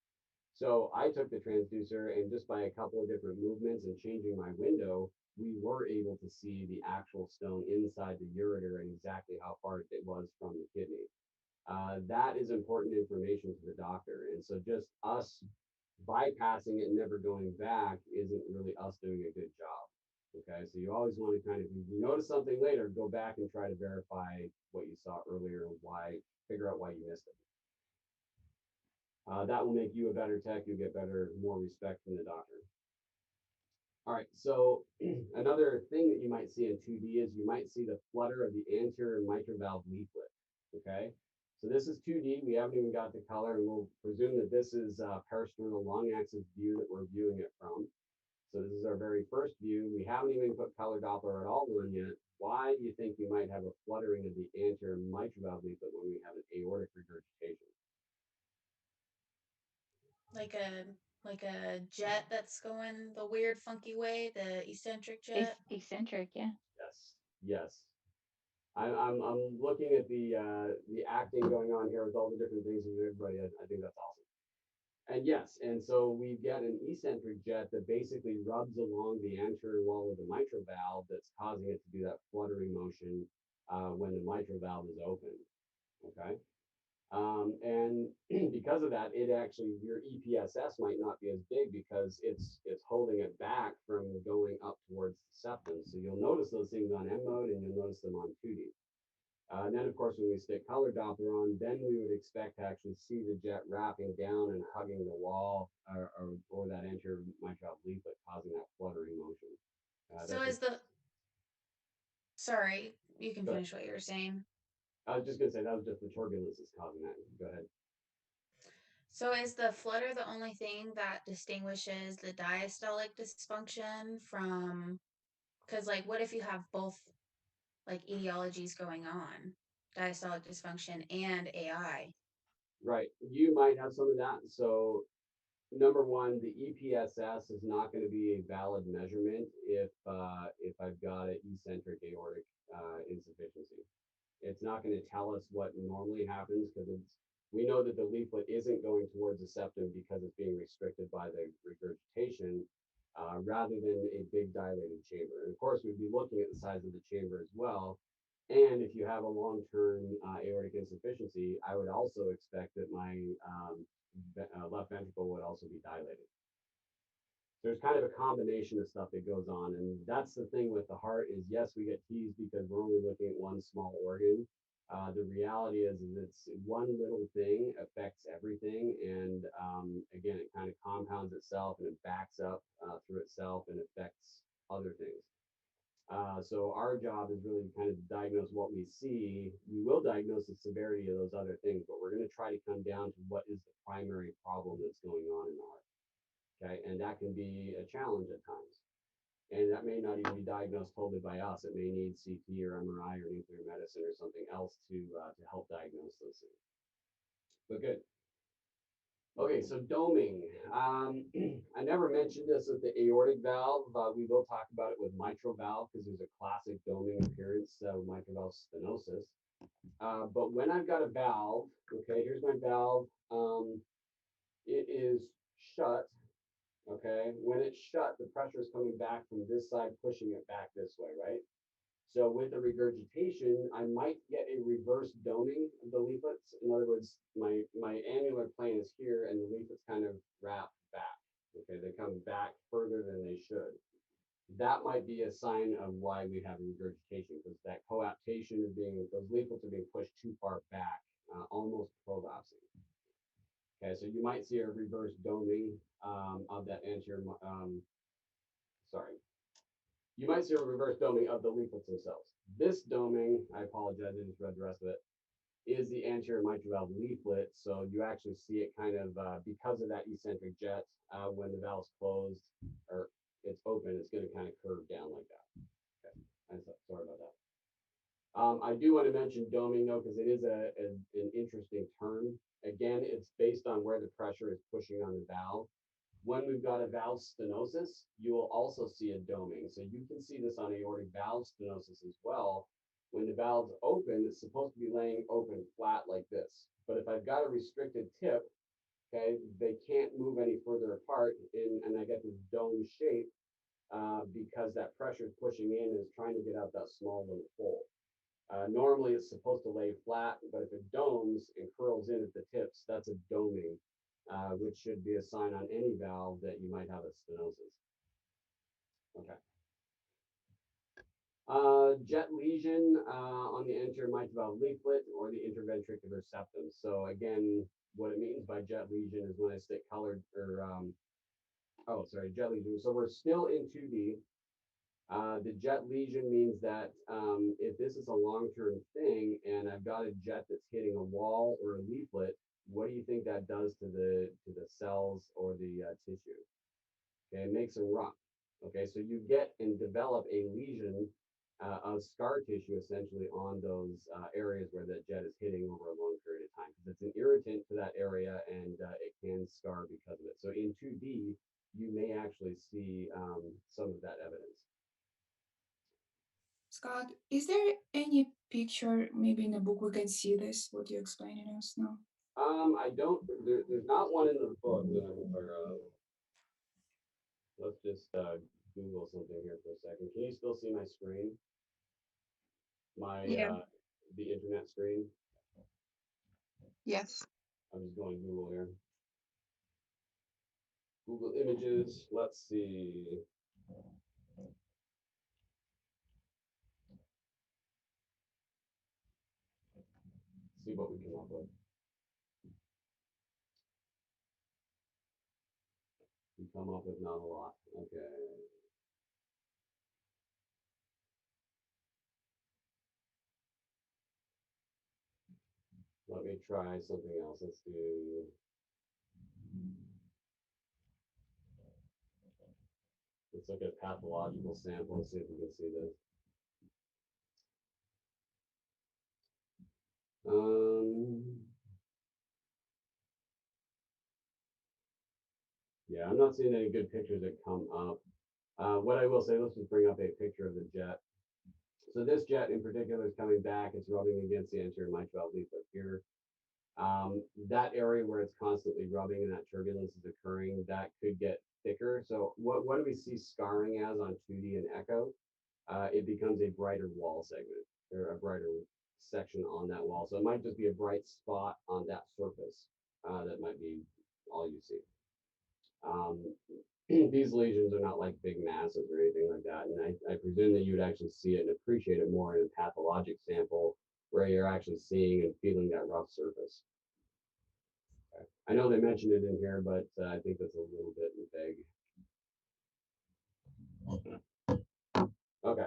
A: So I took the transducer, and just by a couple of different movements and changing my window, we were able to see the actual stone inside the ureter and exactly how far it was from the kidney. That is important information to the doctor. And so just us bypassing it and never going back isn't really us doing a good job. Okay, so you always want to kind of, if you notice something later, go back and try to verify what you saw earlier, why, figure out why you missed it. That will make you a better tech. You'll get more respect from the doctor. All right, so another thing that you might see in 2D is you might see the flutter of the anterior mitral valve leaflet. Okay, so this is 2D. We haven't even got the color, and we'll presume that this is parasternal long axis view that we're viewing it from. So this is our very first view. We haven't even put color Doppler at all on yet. Why do you think you might have a fluttering of the anterior mitral valve leaflet when we have an aortic regurgitation?
B: Like a jet that's going the weird funky way, the eccentric jet.
E: Eccentric, yeah.
A: Yes, yes. I'm looking at the acting going on here with all the different things with everybody. I think that's awesome. And yes, and so we get an eccentric jet that basically rubs along the anterior wall of the mitral valve that's causing it to do that fluttering motion when the mitral valve is open. Okay. And because of that, it actually, your EPSS might not be as big because it's holding it back from going up towards the septum. So you'll notice those things on M mode and you'll notice them on 2D. And then, of course, when we stick color Doppler on, then we would expect to actually see the jet wrapping down and hugging the wall or that anterior mitral leaflet, causing that fluttering motion.
B: So is the sorry, you can finish what you were saying.
A: I was just going to say that was just the turbulence is causing that. Go ahead.
B: So is the flutter the only thing that distinguishes the diastolic dysfunction from, because like what if you have both like etiologies going on, diastolic dysfunction and AI?
A: Right. You might have some of that. So number one, the EPSS is not going to be a valid measurement if I've got an eccentric aortic insufficiency. It's not going to tell us what normally happens because we know that the leaflet isn't going towards the septum because it's being restricted by the regurgitation rather than a big dilated chamber. And of course, we'd be looking at the size of the chamber as well. And if you have a long-term aortic insufficiency, I would also expect that my left ventricle would also be dilated. there's kind of a combination of stuff that goes on. And that's the thing with the heart is yes, we get teased because we're only looking at one small organ. The reality is it's one little thing affects everything. And again, it kind of compounds itself and it backs up through itself and affects other things. So our job is really kind of diagnose what we see. We will diagnose the severity of those other things, but we're going to try to come down to what is the primary problem that's going on in the heart. Okay, and that can be a challenge at times. And that may not even be diagnosed totally by us. It may need CT or MRI or nuclear medicine or something else to help diagnose those things. But good. Okay, so doming. I never mentioned this with the aortic valve. We will talk about it with mitral valve because there's a classic doming appearance with mitral valve stenosis. But when I've got a valve, okay, here's my valve. It is shut. Okay, when it's shut, the pressure is coming back from this side, pushing it back this way, right? So with the regurgitation, I might get a reverse doming of the leaflets. In other words, my annular plane is here and the leaflets kind of wrap back. Okay, they come back further than they should. That might be a sign of why we have regurgitation, because that coaptation is being, those leaflets are being pushed too far back, almost prolapsing. Okay, so you might see a reverse doming of that anterior, sorry. You might see a reverse doming of the leaflets themselves. This doming, I apologize, I just read the rest of it, is the anterior mitral valve leaflet. So you actually see it kind of, because of that eccentric jet, when the valve's closed or it's open, it's going to kind of curve down like that. Okay, sorry about that. I do want to mention doming though, because it is an interesting term. Again, it's based on where the pressure is pushing on the valve. When we've got a valve stenosis, you will also see a doming. So you can see this on aortic valve stenosis as well. When the valve's open, it's supposed to be laying open flat like this. But if I've got a restricted tip, okay, they can't move any further apart and I get this dome shape because that pressure is pushing in and is trying to get out that small little hole. Normally it's supposed to lay flat, but if it domes and curls in at the tips, that's a doming, which should be a sign on any valve that you might have a stenosis. Okay. Jet lesion on the anterior mitral valve leaflet or the interventricular septum. So again, what it means by jet lesion is when I stick colored or, jet lesion. So we're still in 2D. The jet lesion means that if this is a long-term thing and I've got a jet that's hitting a wall or a leaflet, what do you think that does to the cells or the tissue? Okay, it makes them run. Okay, so you get and develop a lesion of scar tissue essentially on those areas where that jet is hitting over a long period of time because it's an irritant to that area and it can scar because of it. So in 2D, you may actually see some of that evidence.
G: Scott, is there any picture, maybe in the book we can see this, what you're explaining us now?
A: I don't, there's not one in the book. Let's just Google something here for a second. Can you still see my screen? My,
F: Yeah.
A: the internet screen?
F: Yes.
A: I'm just going Google here. Google Images, let's see. See what we come up with. We come up with not a lot. Okay. Let me try something else. Let's do. Let's look at pathological sample and see if we can see this. Yeah, I'm not seeing any good pictures that come up. What I will say, let's just bring up a picture of the jet. So this jet in particular is coming back. It's rubbing against the anterior mitral valve leaflet here. That area where it's constantly rubbing and that turbulence is occurring, that could get thicker. So what do we see scarring as on 2D and echo? It becomes a brighter wall segment or a brighter section on that wall. So it might just be a bright spot on that surface. That might be all you see. These lesions are not like big masses or anything like that. And I presume that you would actually see it and appreciate it more in a pathologic sample where you're actually seeing and feeling that rough surface. Okay. I know they mentioned it in here, but I think that's a little bit vague. Okay.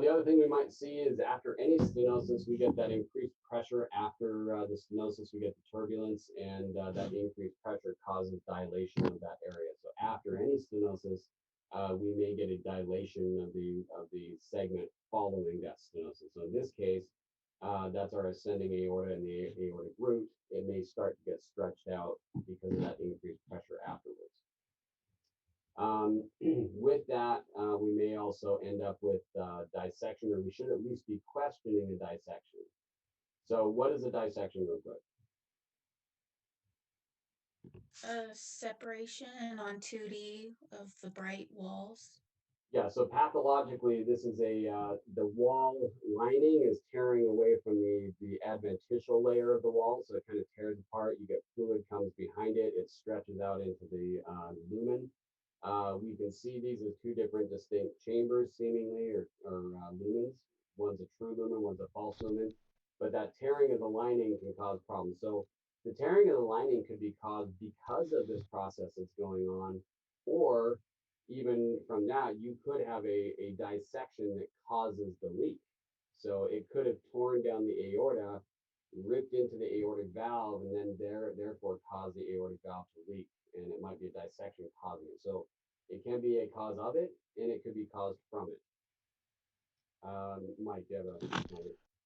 A: The other thing we might see is after any stenosis, we get that increased pressure. After the stenosis, we get the turbulence, and that increased pressure causes dilation of that area. So after any stenosis, we may get a dilation of the segment following that stenosis. So in this case, that's our ascending aorta and the aortic root. It may start to get stretched out because of that increased pressure afterwards. With that, we may also end up with dissection, or we should at least be questioning a dissection. So what does a dissection look like?
B: A separation on 2D of the bright walls.
A: Yeah, so pathologically, this is the wall lining is tearing away from the adventitial layer of the wall, so it kind of tears apart. You get fluid comes behind it, it stretches out into the lumen. We can see these as two different distinct chambers, seemingly, or lumens. One's a true lumen, one's a false lumen. But that tearing of the lining can cause problems. So the tearing of the lining could be caused because of this process that's going on, or even from that, you could have a dissection that causes the leak. So it could have torn down the aorta, ripped into the aortic valve, and then therefore caused the aortic valve to leak. And it might be a dissection causing it. So it can be a cause of it, and it could be caused from it. Mike, you have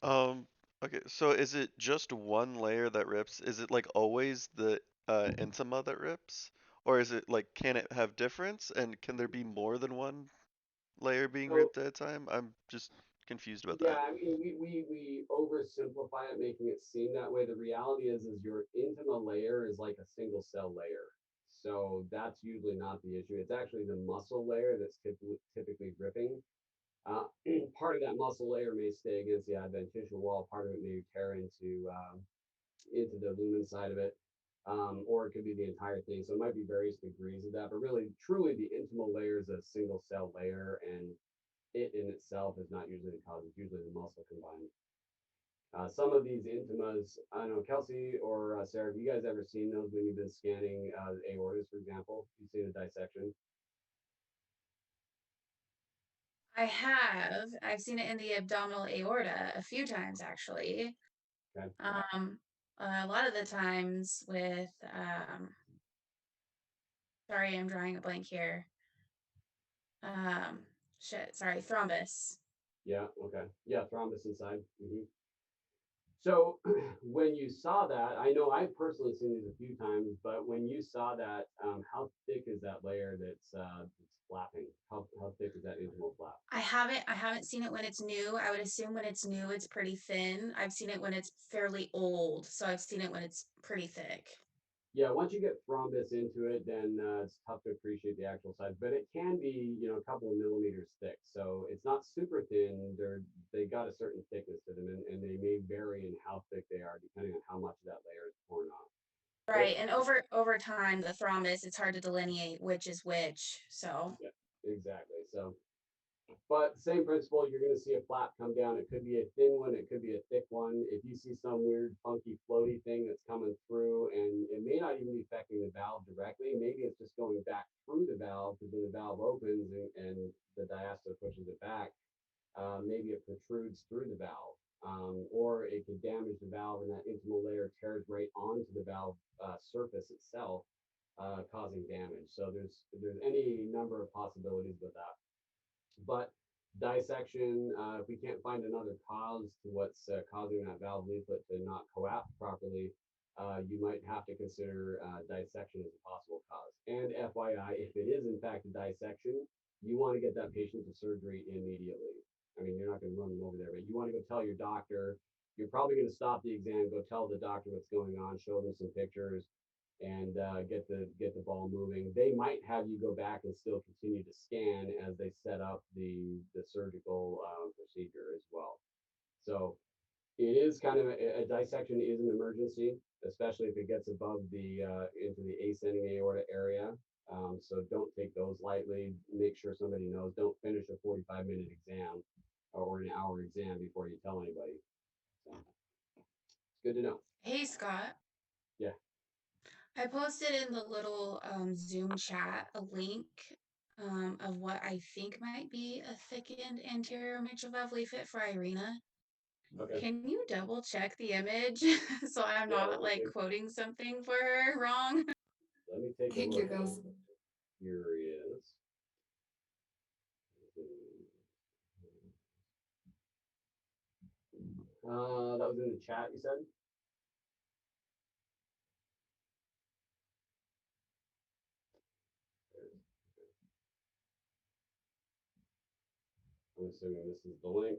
A: a
D: Okay, so is it just one layer that rips? Is it like always the intima that rips? Or is it like, can it have difference? And can there be more than one layer being
A: So,
D: ripped at a time? I'm just confused about
A: yeah,
D: that.
A: I mean, we oversimplify it, making it seem that way. The reality is your intima layer is like a single cell layer. So that's usually not the issue. It's actually the muscle layer that's typically ripping. Part of that muscle layer may stay against the adventitial wall. Part of it may tear into the lumen side of it, or it could be the entire thing. So it might be various degrees of that, but really, truly, the intimal layer is a single cell layer, and it in itself is not usually the cause. It's usually the muscle combined. Some of these intimas, I don't know, Kelsey or Sarah, have you guys ever seen those when you've been scanning aortas, for example? You've seen a dissection?
B: I have. I've seen it in the abdominal aorta a few times actually.
A: Okay.
B: A lot of the times with sorry, I'm drawing a blank here. Sorry, thrombus.
A: Yeah, okay. Yeah, thrombus inside. So when you saw that, I know I've personally seen these a few times, but when you saw that, how thick is that layer that's flapping? How thick is that intimal flap?
B: I haven't seen it when it's new. I would assume when it's new it's pretty thin. I've seen it when it's fairly old, so I've seen it when it's pretty thick.
A: Yeah, once you get thrombus into it, then it's tough to appreciate the actual size, but it can be, a couple of millimeters thick. So it's not super thin. They got a certain thickness to them, and they may vary in how thick they are depending on how much of that layer is torn off.
B: Right, and over time, the thrombus, it's hard to delineate which is which. So
A: Yeah, exactly. So, but same principle, you're going to see a flap come down. It could be a thin one, it could be a thick one. If you see some weird, funky, floaty thing that's coming through, and it may not even be affecting the valve directly, maybe it's just going back through the valve because when the valve opens and the diastole pushes it back, maybe it protrudes through the valve. Or it could damage the valve and that intimal layer tears right onto the valve surface itself, causing damage. So there's any number of possibilities with that. But dissection, if we can't find another cause to what's causing that valve leaflet to not coapt properly, you might have to consider dissection as a possible cause. And FYI, if it is in fact a dissection, you want to get that patient to surgery immediately. I mean, you're not going to run them over there, but you want to go tell your doctor. You're probably going to stop the exam, go tell the doctor what's going on, show them some pictures, and get the ball moving. They might have you go back and still continue to scan as they set up the surgical procedure as well. So It is kind of a dissection is an emergency, especially if it gets above the into the ascending aorta area. So don't take those lightly. Make sure somebody knows. Don't finish a 45-minute exam or an hour exam before you tell anybody. So it's good to know.
B: Hey, Scott.
A: Yeah.
B: I posted in the little Zoom chat a link of what I think might be a thickened anterior mitral valve leaflet for Irina.
A: Okay.
B: Can you double check the image so I'm
A: Yeah,
B: not like quoting something for her wrong?
A: let me take a
G: Thank
A: look.
G: you, Kelsey.
A: Curious. That was in the chat, you said? I'm assuming this is the link.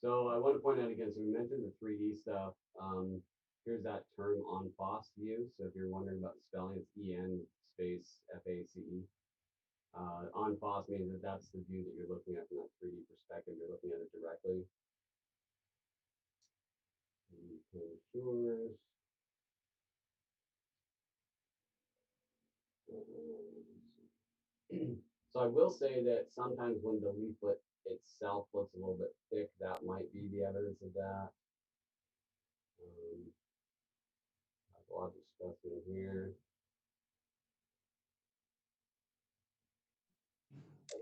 A: So I want to point out again, so we mentioned the 3D stuff. Here's that term on FOSS view. So if you're wondering about the spelling, it's EN space FACE. On FOSS means that that's the view that you're looking at from that 3D perspective. You're looking at it directly. Contours. So I will say that sometimes when the leaflet itself looks a little bit thick, that might be the evidence of that. A lot of stuff in here.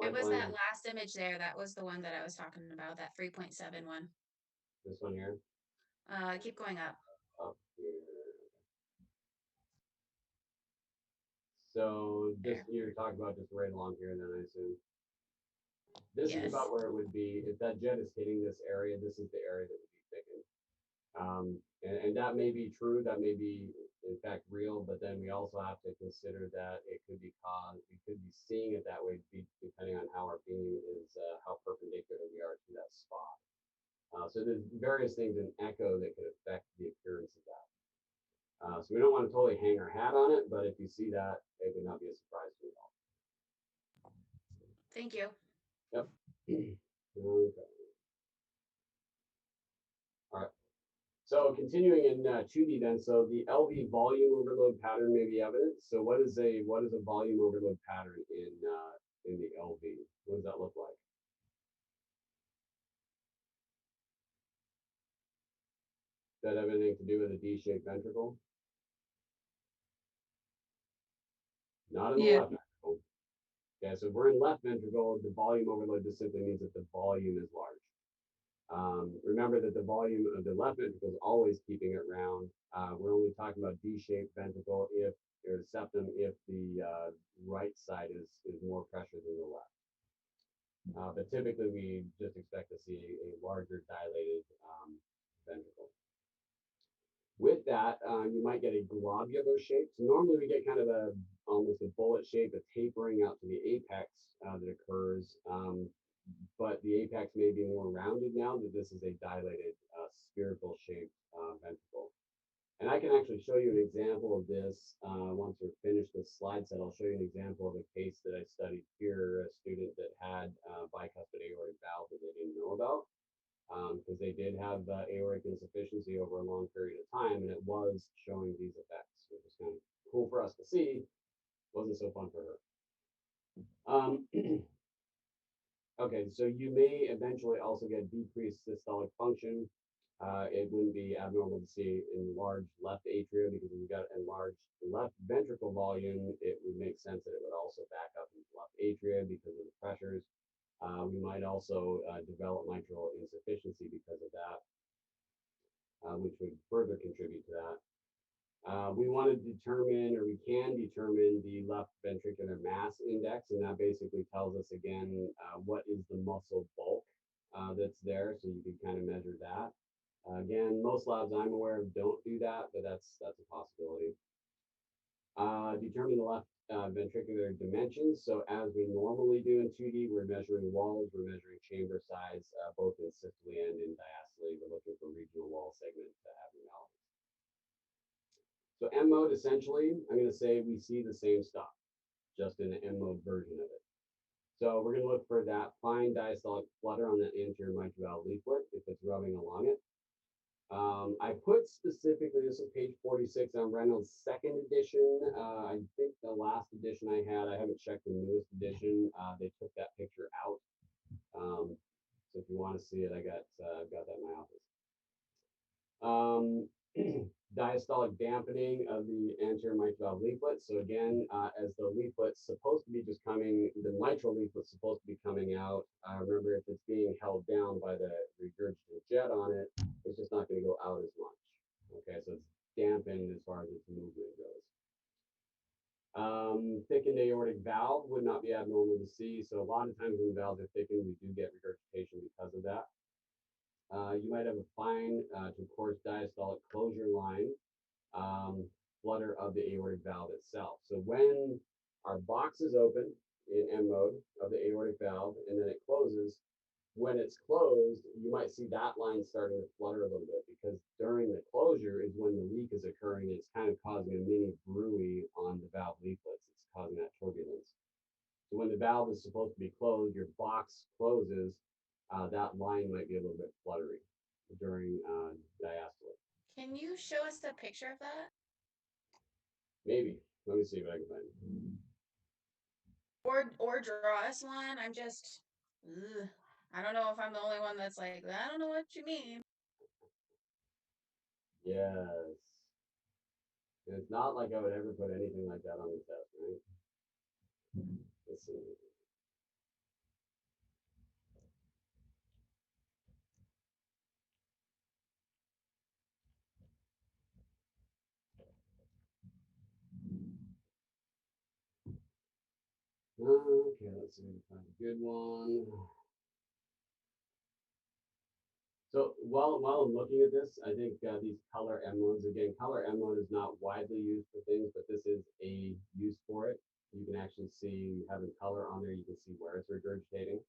B: It was that last image there. That was the one that I was talking about, that 3.7 one.
A: This one here?
B: Keep going up.
A: Up here. So just you're talking about just right along here, then I assume. This is about where it would be if that jet is hitting this area. This is the area that would be thickened, and that may be true. That may be in fact real. But then we also have to consider that it could be caused. We could be seeing it that way, depending on how our beam is, how perpendicular we are to that spot. So there's various things in echo that could affect the appearance of that. So we don't want to totally hang our hat on it, but if you see that, it would not be a surprise to you at all.
B: Thank you.
A: Yep. Okay. All right. So continuing in 2D then, so the LV volume overload pattern may be evident. So what is a volume overload pattern in the LV? What does that look like? Does that have anything to do with a D-shaped ventricle? Not in the left ventricle. Okay, so if we're in left ventricle, the volume overload just simply means that the volume is large. Remember that the volume of the left ventricle is always keeping it round. We're only talking about D-shaped ventricle if or septum if the right side is more pressure than the left. But typically we just expect to see a larger dilated ventricle. With that, you might get a globular shape. So normally we get kind of almost a bullet shape, a tapering out to the apex that occurs. But the apex may be more rounded now that this is a dilated spherical shaped ventricle. And I can actually show you an example of this once we're finished this slide set. I'll show you an example of a case that I studied here, a student that had bicuspid aortic valve that they didn't know about because they did have aortic insufficiency over a long period of time, and it was showing these effects, which was kind of cool for us to see. Wasn't so fun for her. Okay, so you may eventually also get decreased systolic function. It wouldn't be abnormal to see enlarged left atria because if you've got enlarged left ventricle volume, it would make sense that it would also back up into left atria because of the pressures. We might also develop mitral insufficiency because of that, which would further contribute to that. We want to determine, or we can determine the left ventricular mass index, and that basically tells us again what is the muscle bulk that's there, so you can kind of measure that. Again, most labs I'm aware of don't do that, but that's a possibility. Determine the left ventricular dimensions. So as we normally do in 2D, we're measuring walls, we're measuring chamber size, both in systole and in diastole. We're looking for regional wall segment abnormalities. So M mode, essentially, I'm going to say we see the same stuff, just in the M mode version of it. So we're going to look for that fine diastolic flutter on the anterior mitral valve leaflet if it's rubbing along it. I put specifically, this is page 46 on Reynolds' second edition. I think the last edition I had, I haven't checked the newest edition. They took that picture out. So if you want to see it, I've got that in my office. Diastolic dampening of the anterior mitral valve leaflet. So again, as the leaflet's supposed to be just coming, the mitral leaflet's supposed to be coming out. Remember, if it's being held down by the regurgitated jet on it, it's just not going to go out as much. Okay, so it's dampened as far as its movement goes. Thickened aortic valve would not be abnormal to see. So a lot of times when valves are thickened, we do get regurgitation because of that. You might have a fine to coarse diastolic closure line, flutter of the aortic valve itself. So when our box is open in M mode of the aortic valve and then it closes, when it's closed, you might see that line starting to flutter a little bit because during the closure is when the leak is occurring. It's kind of causing a mini bruit on the valve leaflets. It's causing that turbulence. So when the valve is supposed to be closed, your box closes, that line might be a little bit fluttery during diastole.
B: Can you show us the picture of that?
A: Maybe. Let me see if I can find it.
B: Or draw us one. I'm just, ugh. I don't know if I'm the only one that's like, I don't know what you mean.
A: Yes. And it's not like I would ever put anything like that on the test, right? Let's see. Okay, let's see if we can find a good one. So while I'm looking at this, I think these color M1s, again, color M1 is not widely used for things, but this is a use for it. You can actually see having color on there, you can see where it's regurgitating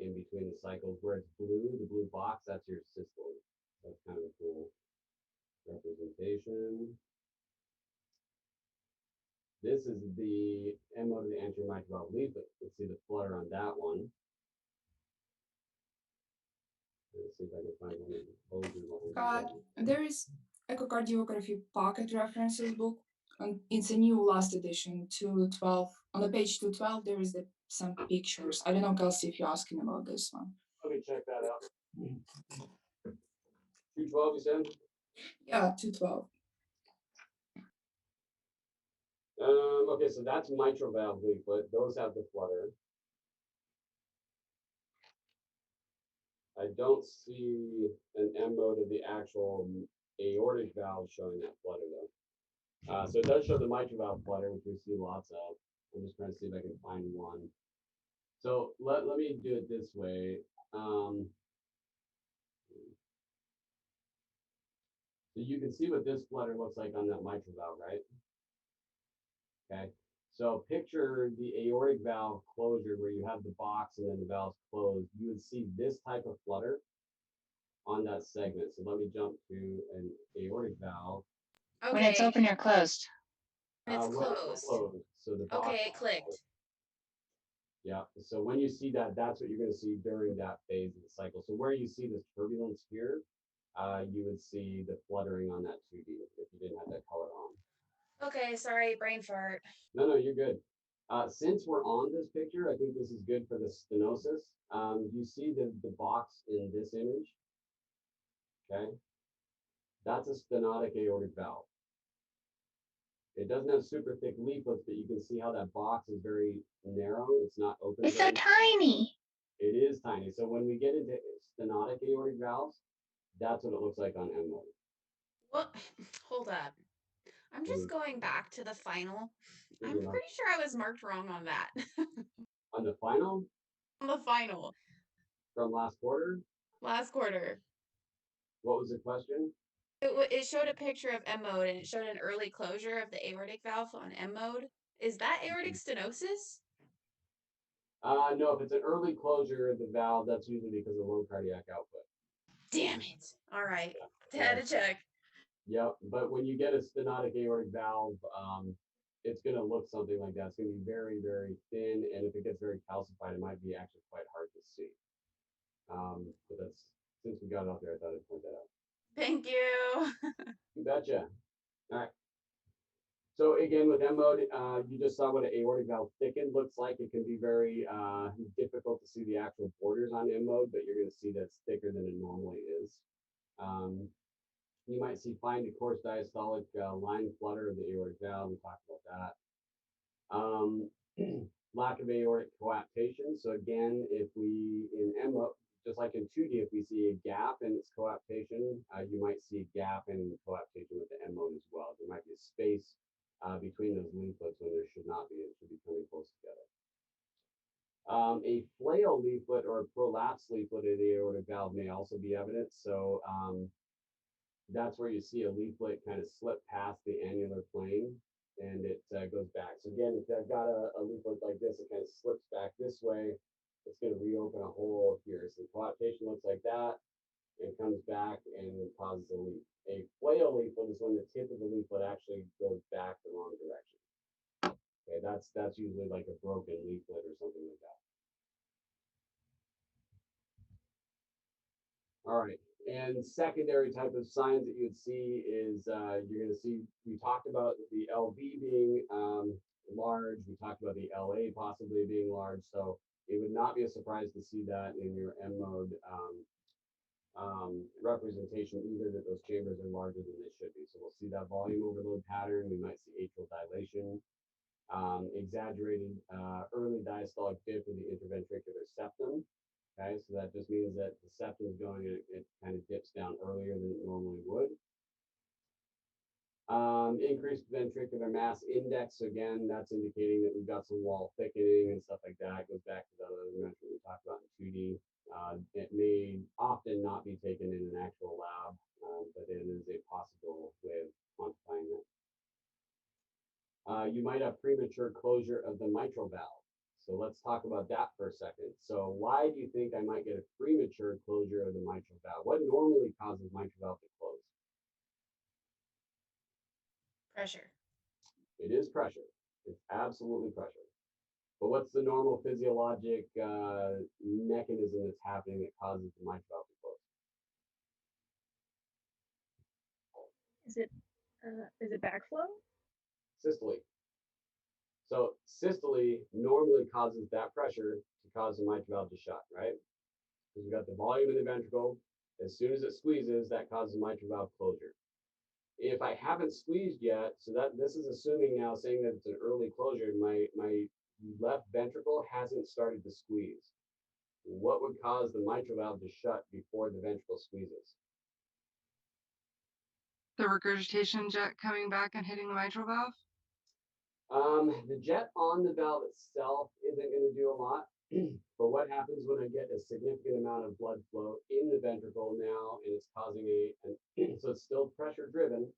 A: in between the cycles. Where it's blue, the blue box, that's your systole. That's kind of a cool representation. This is the M of the anterior mitral valve leaflet. Let's see the flutter on that one. Let's see if I can find one of the closure lines.
G: There is echocardiography pocket references book, and it's a new last edition, 212. On the page 212, there is some pictures. I don't know, Kelsey, if you're asking about this one.
A: Let me check that out. 212, you said?
G: Yeah, 212.
A: Okay, so that's mitral valve leaflet. Those have the flutter. I don't see an M mode of the actual aortic valve showing that flutter though. So it does show the mitral valve flutter, which we see lots of. I'm just trying to see if I can find one. So let me do it this way. So you can see what this flutter looks like on that mitral valve, right? Okay. So picture the aortic valve closure where you have the box and then the valve's closed. You would see this type of flutter on that segment. So let me jump to an aortic valve.
B: Okay.
E: When it's open or closed.
B: It's
A: When it's
B: closed.
A: closed. So the box.
B: Okay, it clicked.
A: Yeah. So when you see that, that's what you're going to see during that phase of the cycle. So where you see this turbulence here, you would see the fluttering on that 2D if you didn't have that color on.
B: Okay, sorry, brain fart.
A: No, you're good. Since we're on this picture, I think this is good for the stenosis. You see the box in this image, okay? That's a stenotic aortic valve. It doesn't have super thick leaflets, but you can see how that box is very narrow. It's not open.
E: It's so tiny.
A: It is tiny. So when we get into stenotic aortic valves, that's what it looks like on M mode.
B: What? Hold up. I'm just going back to the final. I'm
A: Yeah.
B: pretty sure I was marked wrong on that.
A: On the final
B: On the final,
A: from last quarter,
B: last quarter.
A: what was the question?
B: It showed a picture of M mode and it showed an early closure of the aortic valve on M mode. Is that aortic stenosis?
A: No, if it's an early closure of the valve, that's usually because of low cardiac output.
B: Damn it. All right.
A: Yeah,
B: Had to check.
A: Yep, but when you get a stenotic aortic valve, it's going to look something like that. It's going to be very, very thin, and if it gets very calcified, it might be actually quite hard to see. But that's, since we got it out there, I thought I'd point that out.
B: Thank you.
A: You betcha. All right. So again, with M mode, you just saw what an aortic valve thickened looks like. It can be very difficult to see the actual borders on M mode, but you're going to see that it's thicker than it normally is. You might see fine to coarse diastolic line flutter of the aortic valve. We talked about that. Lack of aortic coaptation. So again, if we in M mode, just like in 2D, if we see a gap in its coaptation, you might see a gap in coaptation with the M mode as well. There might be a space between those leaflets when there should not be. It should be coming close together. A flail leaflet or a prolapse leaflet of the aortic valve may also be evident. So that's where you see a leaflet kind of slip past the annular plane and it goes back. So again, if I've got a leaflet like this, it kind of slips back this way. It's going to reopen a hole here. So the coaptation looks like that. It comes back and causes a leak. A flail leaflet is when the tip of the leaflet actually goes back the wrong direction. Okay, that's usually like a broken leaflet or something like that. All right. And secondary type of signs that you would see is you're going to see, we talked about the LV being large. We talked about the LA possibly being large. So it would not be a surprise to see that in your M mode representation, either that those chambers are larger than they should be. So we'll see that volume overload pattern. We might see atrial dilation, exaggerated early diastolic dip of the interventricular septum. Okay, so that just means that the septum is going, it kind of dips down earlier than it normally would. Increased ventricular mass index, so again, that's indicating that we've got some wall thickening and stuff like that. It goes back to the other measurement we talked about in 2D. It may often not be taken in an actual lab, but it is a possible way of quantifying that. You might have premature closure of the mitral valve. So let's talk about that for a second. So why do you think I might get a premature closure of the mitral valve? What normally causes mitral valve to close?
B: Pressure.
A: It is pressure. It's absolutely pressure. But what's the normal physiologic mechanism that's happening that causes the mitral valve to close?
C: Is it backflow?
A: Systole. So systole normally causes that pressure to cause the mitral valve to shut, right? Because we've got the volume in the ventricle. As soon as it squeezes, that causes mitral valve closure. If I haven't squeezed yet, so that this is assuming now saying that it's an early closure, my left ventricle hasn't started to squeeze. What would cause the mitral valve to shut before the ventricle squeezes?
F: The regurgitation jet coming back and hitting the mitral valve.
A: The jet on the valve itself isn't going to do a lot, but what happens when I get a significant amount of blood flow in the ventricle now, and it's causing so it's still pressure driven.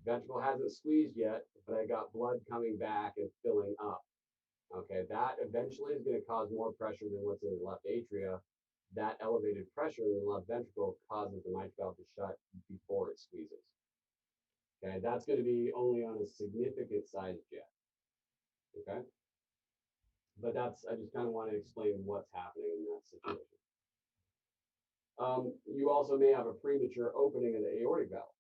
A: Ventricle hasn't squeezed yet, but I got blood coming back and filling up. Okay, that eventually is going to cause more pressure than what's in the left atria. That elevated pressure in the left ventricle causes the mitral valve to shut before it squeezes. Okay, that's going to be only on a significant size jet. Okay, but that's, I just kind of want to explain what's happening in that situation. You also may have a premature opening of the aortic valve.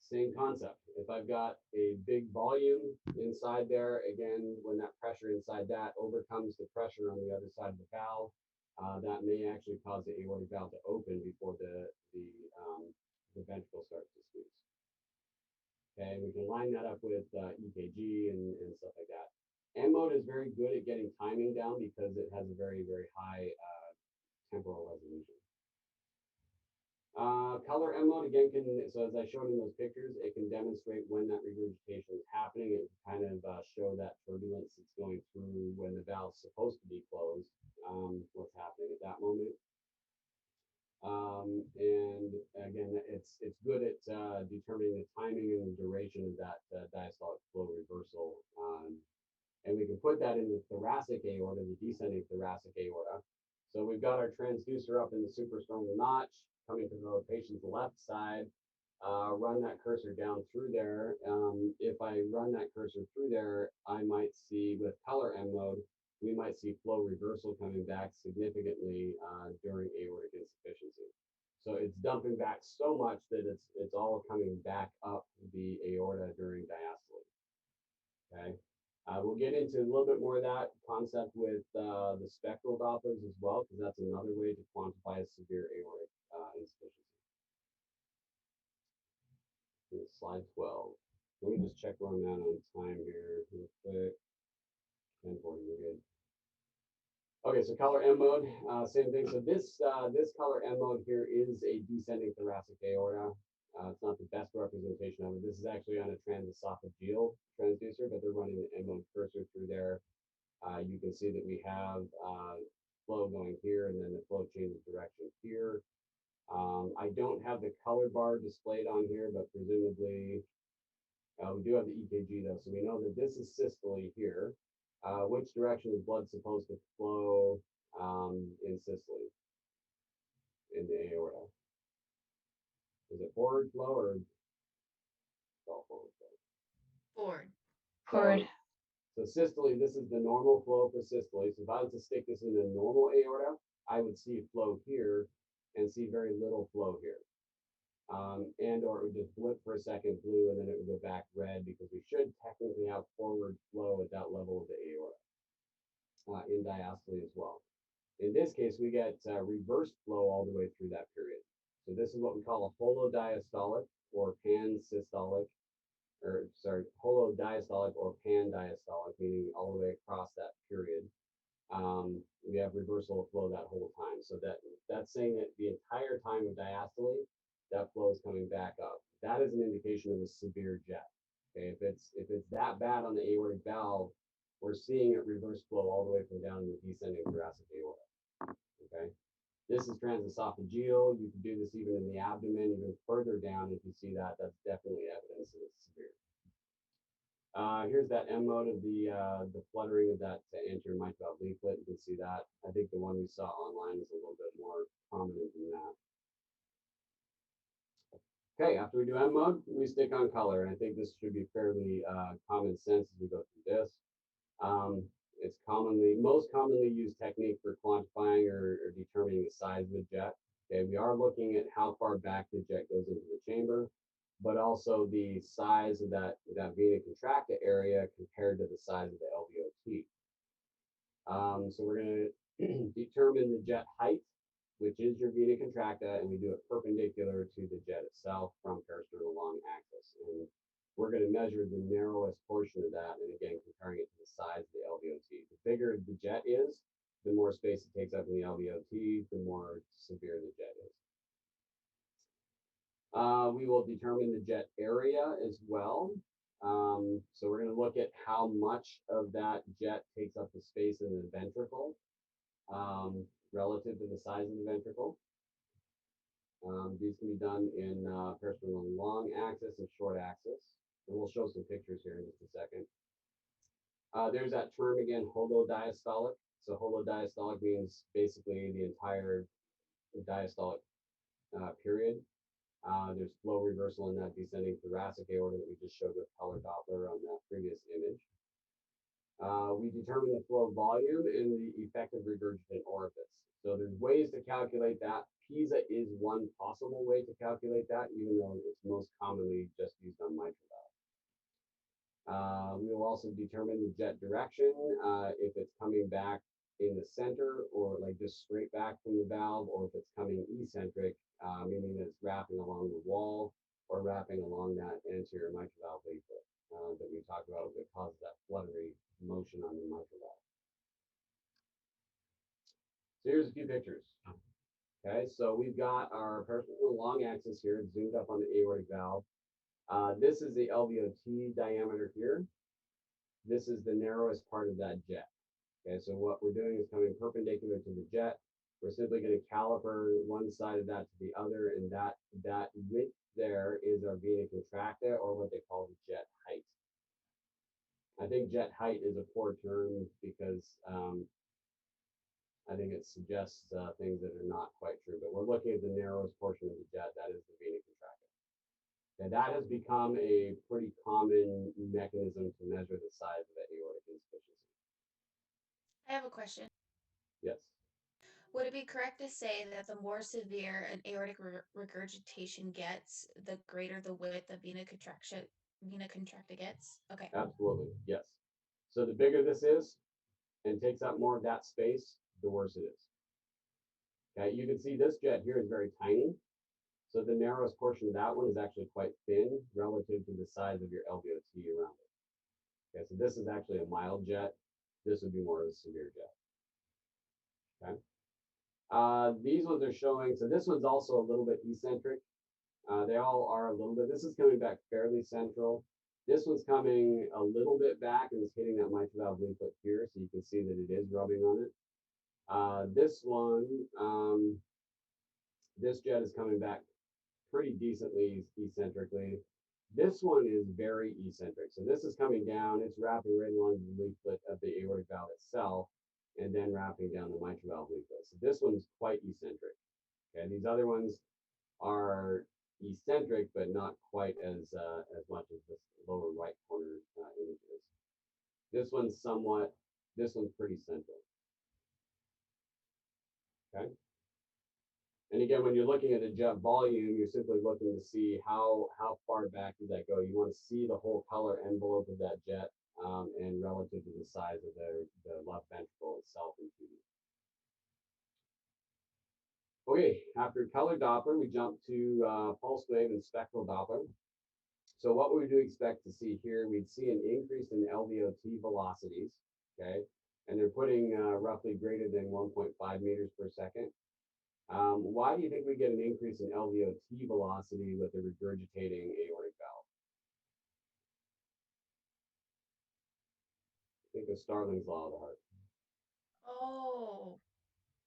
A: Same concept. If I've got a big volume inside there, again, when that pressure inside that overcomes the pressure on the other side of the valve, that may actually cause the aortic valve to open before the ventricle starts to squeeze. Okay, we can line that up with EKG and stuff like that. M mode is very good at getting timing down because it has a very, very high temporal resolution. Color M mode again can, so as I showed in those pictures, it can demonstrate when that regurgitation is happening. It can kind of show that turbulence that's going through when the valve's supposed to be closed, what's happening at that moment. And again, it's good at determining the timing and the duration of that diastolic flow reversal. And we can put that in the thoracic aorta, the descending thoracic aorta. So we've got our transducer up in the suprasternal notch, coming to the patient's left side. Run that cursor down through there. If I run that cursor through there, I might see with color M mode, we might see flow reversal coming back significantly during aortic insufficiency. So it's dumping back so much that it's all coming back up the aorta during diastole. Okay. We'll get into a little bit more of that concept with the spectral Dopplers as well, because that's another way to quantify a severe aortic insufficiency. Slide 12. Let me just check where I'm at on time here real quick. 10:40, we're good. Okay, so color M mode, same thing. So this color M mode here is a descending thoracic aorta. It's not the best representation of it. This is actually on a transesophageal transducer, but they're running the M mode cursor through there. You can see that we have flow going here, and then the flow changes direction here. I don't have the color bar displayed on here, but presumably we do have the EKG though, so we know that this is systole here. Which direction is blood supposed to flow in systole in the aorta? Is it forward flow or forward flow?
B: Forward.
H: Forward.
A: So systole, this is the normal flow for systole. So if I was to stick this in a normal aorta, I would see flow here and see very little flow here. And or it would just blip for a second blue and then it would go back red, because we should technically have forward flow at that level of the aorta in diastole as well. In this case, we get reverse flow all the way through that period. So this is what we call a holodiastolic or pan-systolic, or sorry, holodiastolic or pan-diastolic, meaning all the way across that period. We have reversal of flow that whole time. So that's saying that the entire time of diastole, that flow is coming back up. That is an indication of a severe jet. Okay, if it's that bad on the aortic valve, we're seeing it reverse flow all the way from down the descending thoracic aorta. Okay, this is transesophageal. You can do this even in the abdomen, even further down. If you see that, that's definitely evidence that it's severe. Here's that M mode of the fluttering of that anterior mitral valve leaflet. You can see that. I think the one we saw online is a little bit more prominent than that. Okay, after we do M mode, we stick on color, and I think this should be fairly common sense as we go through this. It's most commonly used technique for quantifying or determining the size of the jet. Okay, we are looking at how far back the jet goes into the chamber, but also the size of that vena contracta area compared to the size of the LVOT. So we're going to determine the jet height, which is your vena contracta, and we do it perpendicular to the jet itself from peristernal long axis. And we're going to measure the narrowest portion of that, and again, comparing it to the size of the LVOT. The bigger the jet is, the more space it takes up in the LVOT, the more severe the jet is. We will determine the jet area as well. So we're going to look at how much of that jet takes up the space in the ventricle relative to the size of the ventricle. These can be done in peristernal long axis and short axis. And we'll show some pictures here in just a second. There's that term again, holodiastolic. So holodiastolic means basically the entire diastolic period. There's flow reversal in that descending thoracic aorta that we just showed with color Doppler on that previous image. We determine the flow volume and the effective regurgitant orifice. So there's ways to calculate that. PISA is one possible way to calculate that, even though it's most commonly just used on mitral valve. We will also determine the jet direction, if it's coming back in the center or like just straight back from the valve, or if it's coming eccentric, meaning that it's wrapping along the wall or wrapping along that anterior mitral valve leaflet that we talked about that causes that fluttery motion on the mitral valve. So here's a few pictures. Okay, so we've got our peripheral long axis here, zoomed up on the aortic valve. This is the LVOT diameter here. This is the narrowest part of that jet. Okay, so what we're doing is coming perpendicular to the jet. We're simply going to caliper one side of that to the other, and that width there is our vena contracta, or what they call the jet height. I think jet height is a poor term because I think it suggests things that are not quite true. But we're looking at the narrowest portion of the jet, that is the vena contracta. And that has become a pretty common mechanism to measure the size of the aortic insufficiency.
B: I have a question.
A: Yes.
B: Would it be correct to say that the more severe an aortic regurgitation gets, the greater the width of vena contracta gets? Okay.
A: Absolutely, yes. So the bigger this is and takes up more of that space, the worse it is. Okay, you can see this jet here is very tiny. So the narrowest portion of that one is actually quite thin relative to the size of your LVOT around it. Okay, so this is actually a mild jet. This would be more of a severe jet. Okay. These ones are showing, so this one's also a little bit eccentric. They all are a little bit. This is coming back fairly central. This one's coming a little bit back and it's hitting that mitral valve leaflet here, so you can see that it is rubbing on it. This one, this jet is coming back pretty decently eccentrically. This one is very eccentric. So this is coming down, it's wrapping right along the leaflet of the aortic valve itself, and then wrapping down the mitral valve leaflet. So this one's quite eccentric. Okay, these other ones are eccentric, but not quite as much as this lower right corner image is. This one's somewhat, this one's pretty central. Okay. And again, when you're looking at the jet volume, you're simply looking to see how far back did that go. You want to see the whole color envelope of that jet and relative to the size of the left ventricle itself in 2D. Okay, after color Doppler, we jump to pulse wave and spectral Doppler. So what we do expect to see here, we'd see an increase in LVOT velocities, okay? And they're putting roughly greater than 1.5 meters per second. Why do you think we get an increase in LVOT velocity with a regurgitating aortic valve? Think of Starling's law of the heart.
B: Oh.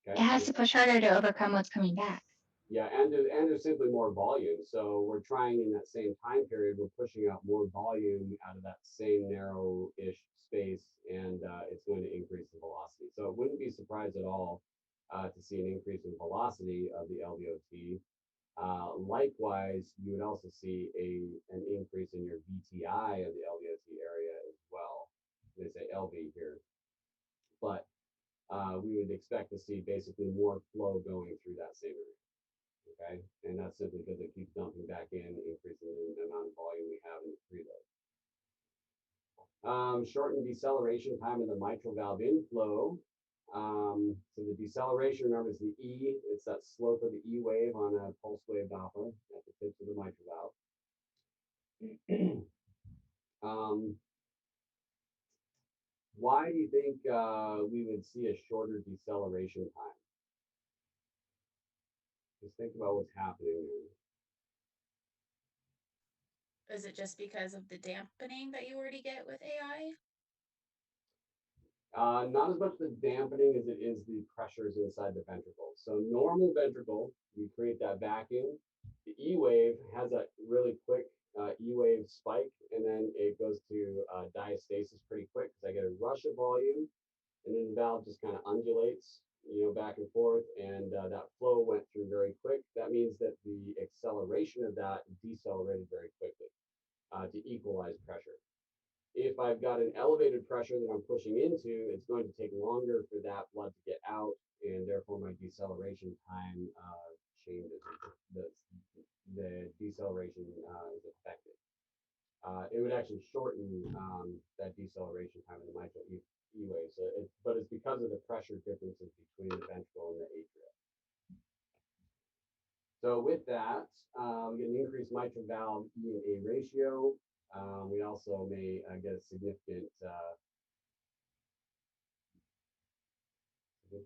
E: It has to push harder to overcome what's coming back.
A: Yeah, and there's simply more volume. So we're trying in that same time period, we're pushing out more volume out of that same narrow-ish space, and it's going to increase the velocity. So it wouldn't be surprised at all to see an increase in velocity of the LVOT. Likewise, you would also see an increase in your VTI of the LVOT area as well. They say LV here, but we would expect to see basically more flow going through that same area. Okay, and that's simply because it keeps dumping back in, increasing the amount of volume we have in the preload. Shortened deceleration time in the mitral valve inflow. So the deceleration, remember, is the E. It's that slope of the E wave on a pulse wave Doppler at the tips of the mitral valve. Why do you think we would see a shorter deceleration time? Just think about what's happening there.
B: Is it just because of the dampening that you already get with AI?
A: Not as much the dampening as it is the pressures inside the ventricle. So normal ventricle, you create that vacuum. The E wave has a really quick E wave spike, and then it goes to diastasis pretty quick because I get a rush of volume, and then the valve just kind of undulates, back and forth, and that flow went through very quick. That means that the acceleration of that decelerated very quickly to equalize pressure. If I've got an elevated pressure that I'm pushing into, it's going to take longer for that blood to get out, and therefore my deceleration time changes. The deceleration is affected. It would actually shorten that deceleration time in the mitral E wave. So but it's because of the pressure differences between the ventricle and the atria. So with that, we get an increased mitral valve E and A ratio. We also may get a significant AI. I'm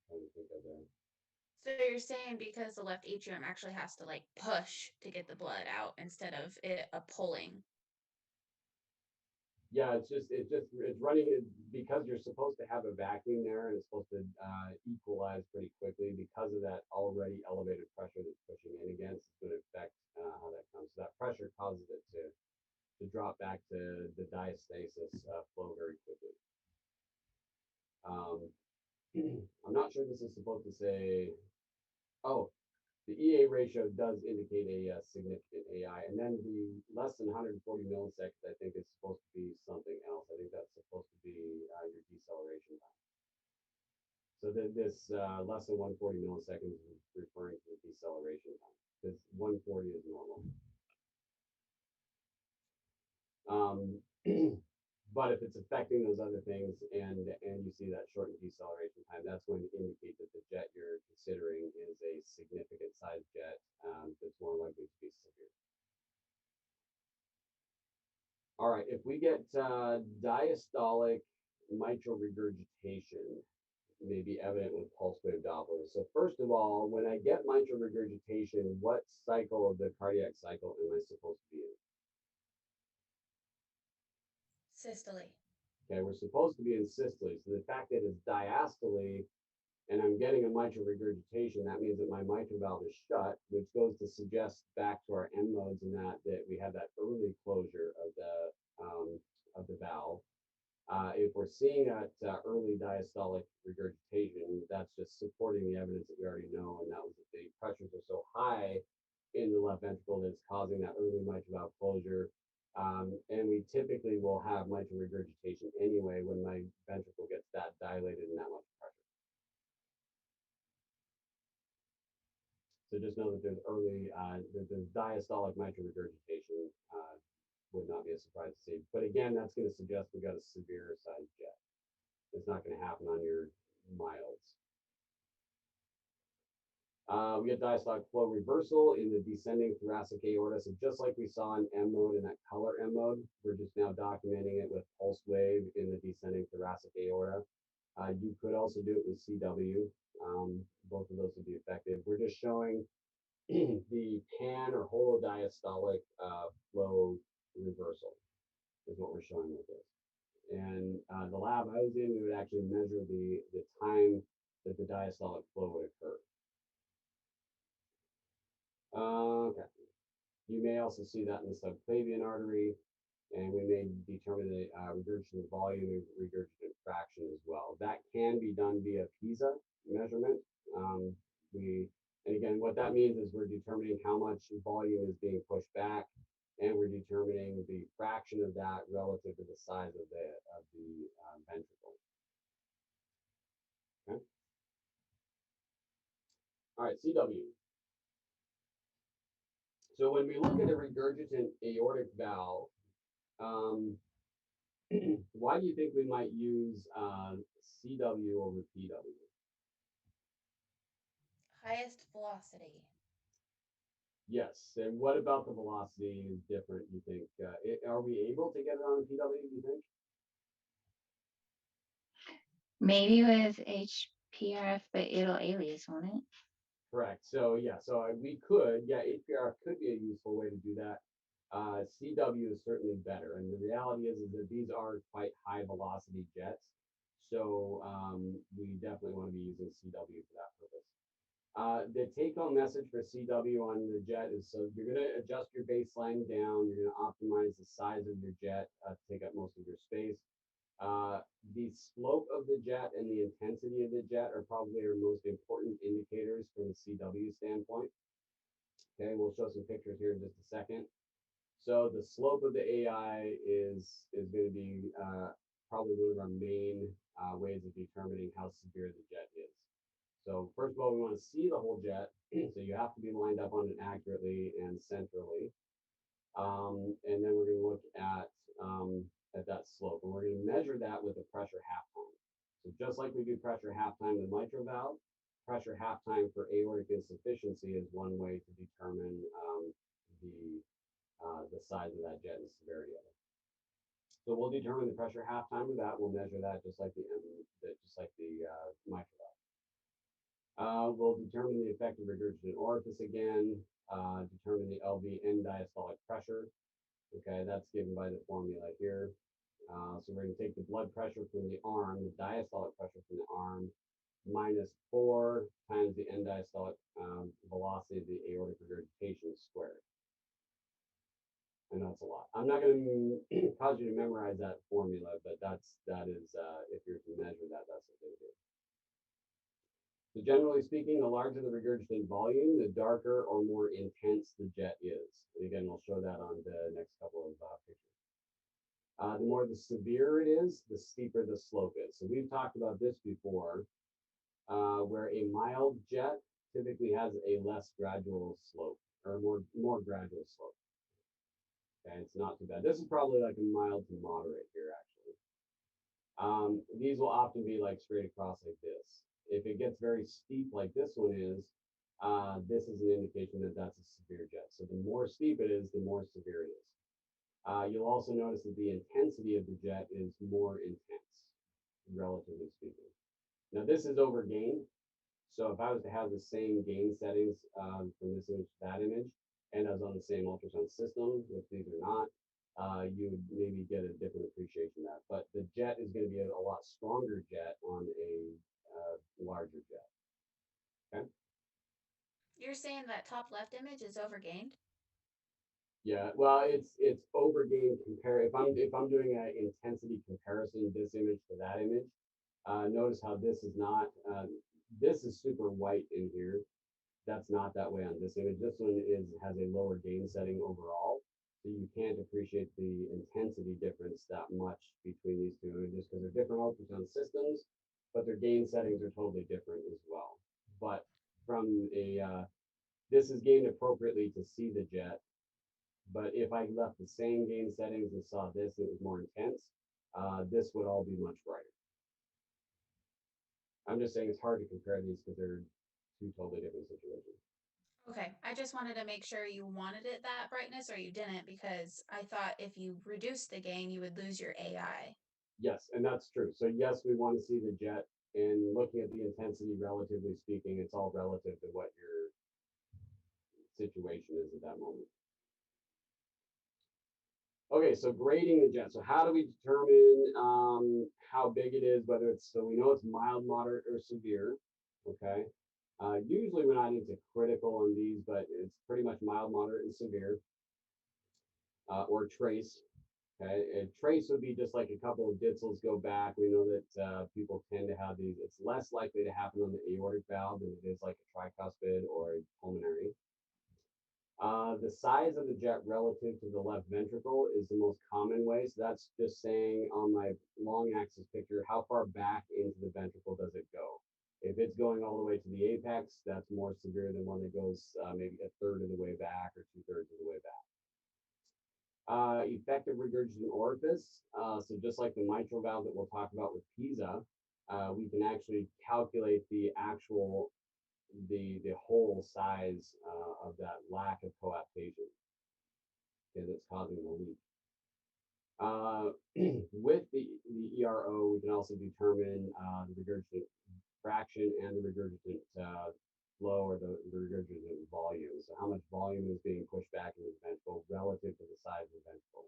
A: trying to think of that.
B: So you're saying because the left atrium actually has to like push to get the blood out instead of it a pulling.
A: Yeah, it's running because you're supposed to have a vacuum there, and it's supposed to equalize pretty quickly. Because of that already elevated pressure that's pushing in against, it's going to affect how that comes. So that pressure causes it to drop back to the diastasis flow very quickly. Um, I'm not sure this is supposed to say. Oh, the EA ratio does indicate a significant AI, and then the less than 140 milliseconds, I think, is supposed to be something else. I think that's supposed to be your deceleration time. So this less than 140 milliseconds is referring to the deceleration time, because 140 is normal. Um, but if it's affecting those other things and you see that shortened deceleration time, that's going to indicate that the jet you're considering is a significant size jet that's more likely to be severe. All right, if we get diastolic mitral regurgitation, may be evident with pulse wave Dopplers. So first of all, when I get mitral regurgitation, what cycle of the cardiac cycle am I supposed to be in?
B: Systole.
A: Okay, we're supposed to be in systole. So the fact that it's diastole and I'm getting a mitral regurgitation, that means that my mitral valve is shut, which goes to suggest back to our end modes and that we have that early closure of the valve. If we're seeing that early diastolic regurgitation, that's just supporting the evidence that we already know, and that was that the pressures are so high in the left ventricle that it's causing that early mitral valve closure. And we typically will have mitral regurgitation anyway when my ventricle gets that dilated and that much pressure. So just know that there's there's diastolic mitral regurgitation. Would not be a surprise to see. But again, that's going to suggest we got a severe sized jet. It's not going to happen on your milds. We get diastolic flow reversal in the descending thoracic aorta. So just like we saw in M mode, in that color M mode, we're just now documenting it with pulse wave in the descending thoracic aorta. You could also do it with CW. Both of those would be effective. We're just showing the pan or holodiastolic flow reversal is what we're showing with this. And the lab I was in, we would actually measure the time that the diastolic flow would occur. Okay. You may also see that in the subclavian artery, and we may determine the regurgitant volume and regurgitant fraction as well. That can be done via PISA measurement. And again, what that means is we're determining how much volume is being pushed back, and we're determining the fraction of that relative to the size of the ventricle. Okay. All right, CW. So when we look at a regurgitant aortic valve, why do you think we might use CW over PW?
B: Highest velocity.
A: Yes, and what about the velocity is different, you think? Are we able to get it on PW, do you think?
E: Maybe with HPRF, but it'll alias, won't it?
A: Correct. So yeah, so we could, yeah, HPRF could be a useful way to do that. CW is certainly better, and the reality is that these are quite high velocity jets, so we definitely want to be using CW for that purpose. The take-home message for CW on the jet is so you're going to adjust your baseline down. You're going to optimize the size of your jet to take up most of your space. The slope of the jet and the intensity of the jet are probably our most important indicators from the CW standpoint. Okay, we'll show some pictures here in just a second. So the slope of the AI is going to be probably one of our main ways of determining how severe the jet is. So first of all, we want to see the whole jet. So you have to be lined up on it accurately and centrally. And then we're going to look at that slope. And we're going to measure that with the pressure half time. So just like we do pressure half time in the mitral valve, pressure half time for aortic insufficiency is one way to determine the size of that jet and the severity of it. So we'll determine the pressure half time of that. We'll measure that just like the mitral valve. We'll determine the effective regurgitant orifice again, determine the LV end diastolic pressure. Okay, that's given by the formula here. So we're going to take the blood pressure from the arm, the diastolic pressure from the arm, minus 4 times the end diastolic velocity of the aortic regurgitation squared. And that's a lot. I'm not going to cause you to memorize that formula, but that is if you're to measure that, that's what they do. So generally speaking, the larger the regurgitant volume, the darker or more intense the jet is. And again, we'll show that on the next couple of pictures. The more the severe it is, the steeper the slope is. So we've talked about this before, where a mild jet typically has a less gradual slope or more gradual slope. Okay, it's not too bad. This is probably like a mild to moderate here, actually. These will often be like straight across like this. If it gets very steep like this one is, this is an indication that that's a severe jet. So the more steep it is, the more severe it is. You'll also notice that the intensity of the jet is more intense, relatively speaking. Now this is over gain. So if I was to have the same gain settings from this image to that image, and I was on the same ultrasound system, which these are not, you would maybe get a different appreciation of that. But the jet is going to be a lot stronger jet on a larger jet. Okay.
B: You're saying that top left image is overgained?
A: Yeah, well, it's overgain compare. If I'm doing an intensity comparison, this image to that image, notice how this is not. This is super white in here. That's not that way on this image. This one has a lower gain setting overall, so you can't appreciate the intensity difference that much between these two images because they're different ultrasound systems, but their gain settings are totally different as well. But from a this is gained appropriately to see the jet. But if I left the same gain settings and saw this, it was more intense, this would all be much brighter. I'm just saying it's hard to compare these because they're two totally different situations.
B: Okay, I just wanted to make sure you wanted it that brightness or you didn't, because I thought if you reduced the gain, you would lose your AI.
A: Yes, and that's true. So yes, we want to see the jet, and looking at the intensity, relatively speaking, it's all relative to what your situation is at that moment. Okay, so grading the jet. So how do we determine how big it is, whether it's, so we know it's mild, moderate, or severe, okay? Usually we're not into critical on these, but it's pretty much mild, moderate, and severe, or trace. Okay, and trace would be just like a couple of ditzels go back. We know that people tend to have these. It's less likely to happen on the aortic valve than it is like a tricuspid or a pulmonary. The size of the jet relative to the left ventricle is the most common way. So that's just saying on my long axis picture, how far back into the ventricle does it go? If it's going all the way to the apex, that's more severe than one that goes maybe a third of the way back or 2/3 of the way back. Effective regurgitant orifice. So just like the mitral valve that we'll talk about with PISA, we can actually calculate the actual the whole size of that lack of coaptation, okay, that's causing the leak. With the ERO, we can also determine the regurgitant fraction and the regurgitant flow or the regurgitant volume. So how much volume is being pushed back into the ventricle relative to the size of the ventricle,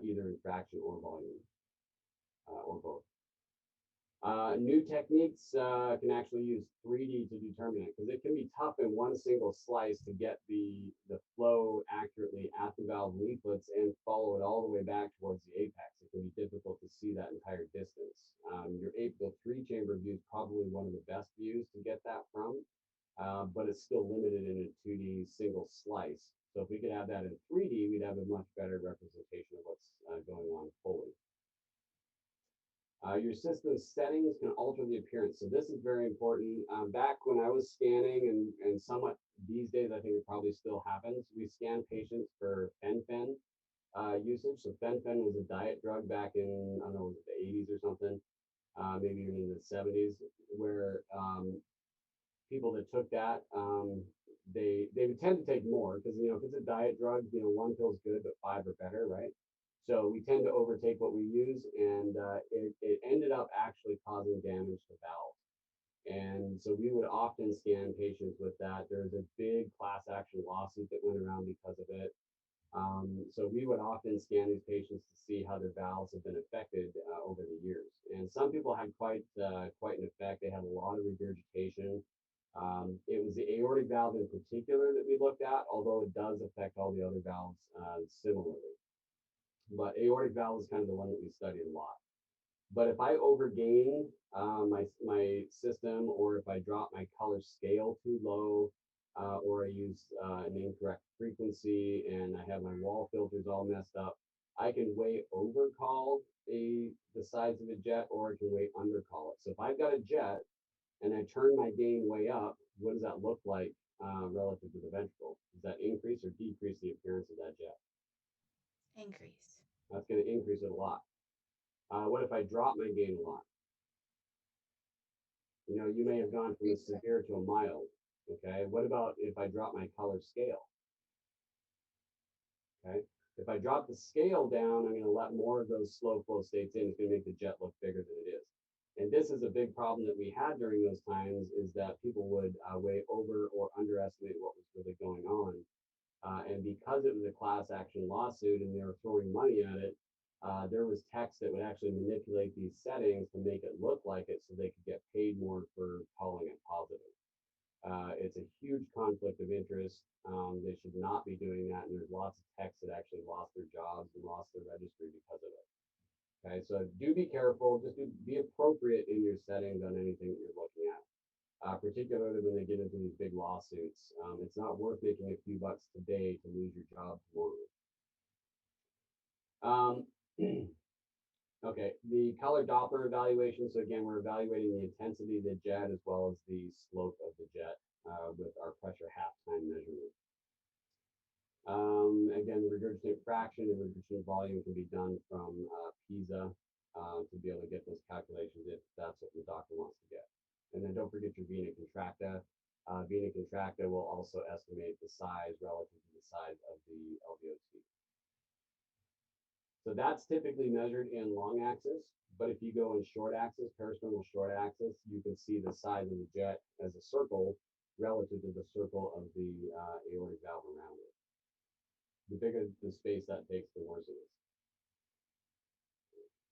A: either in fraction or volume, or both. New techniques can actually use 3D to determine it because it can be tough in one single slice to get the flow accurately at the valve leaflets and follow it all the way back towards the apex. It can be difficult to see that entire distance. Your apical 3-chamber view is probably one of the best views to get that from, but it's still limited in a 2D single slice. So if we could have that in 3D, we'd have a much better representation of what's going on fully. Your system settings can alter the appearance. So this is very important. Back when I was scanning and somewhat these days, I think it probably still happens. We scan patients for fen-phen usage. So fen-phen was a diet drug back in, I don't know, the 80s or something, maybe even in the 70s, where people that took that, they would tend to take more because, you know, if it's a diet drug, you know, one pill's good, but 5 are better, right? So we tend to overtake what we use, and it ended up actually causing damage to valves. And so we would often scan patients with that. There's a big class action lawsuit that went around because of it. So we would often scan these patients to see how their valves have been affected over the years. And some people had quite an effect. They had a lot of regurgitation. It was the aortic valve in particular that we looked at, although it does affect all the other valves similarly. But aortic valve is kind of the one that we studied a lot. But if I overgain my system, or if I drop my color scale too low, or I use an incorrect frequency and I have my wall filters all messed up, I can way overcall the size of a jet, or I can way undercall it. So if I've got a jet and I turn my gain way up, what does that look like relative to the ventricle? Does that increase or decrease the appearance of that jet?
B: Increase.
A: That's going to increase it a lot. What if I drop my gain a lot? You know, you may have gone from a severe to a mild. Okay. What about if I drop my color scale? Okay. If I drop the scale down, I'm going to let more of those slow flow states in. It's going to make the jet look bigger than it is. And this is a big problem that we had during those times, is that people would way over or underestimate what was really going on. And because it was a class action lawsuit and they were throwing money at it, there was text that would actually manipulate these settings to make it look like it, so they could get paid more for calling it positive. It's a huge conflict of interest. They should not be doing that. And there's lots of techs that actually lost their jobs and lost their registry because of it. Okay, so do be careful. Just be appropriate in your settings on anything that you're looking at. Particularly when they get into these big lawsuits. It's not worth making a few bucks today to lose your job tomorrow. Okay, the color Doppler evaluation. So again, we're evaluating the intensity of the jet as well as the slope of the jet with our pressure half-time measurement. Again, the regurgitant fraction and regurgitant volume can be done from PISA to be able to get those calculations if that's what the doctor wants to get. And then don't forget your vena contracta. Vena contracta will also estimate the size relative to the size of the LVOT. So that's typically measured in long axis, but if you go in short axis, peristaltic short axis, you can see the size of the jet as a circle relative to the circle of the aortic valve around it. The bigger the space that takes, the worse it is.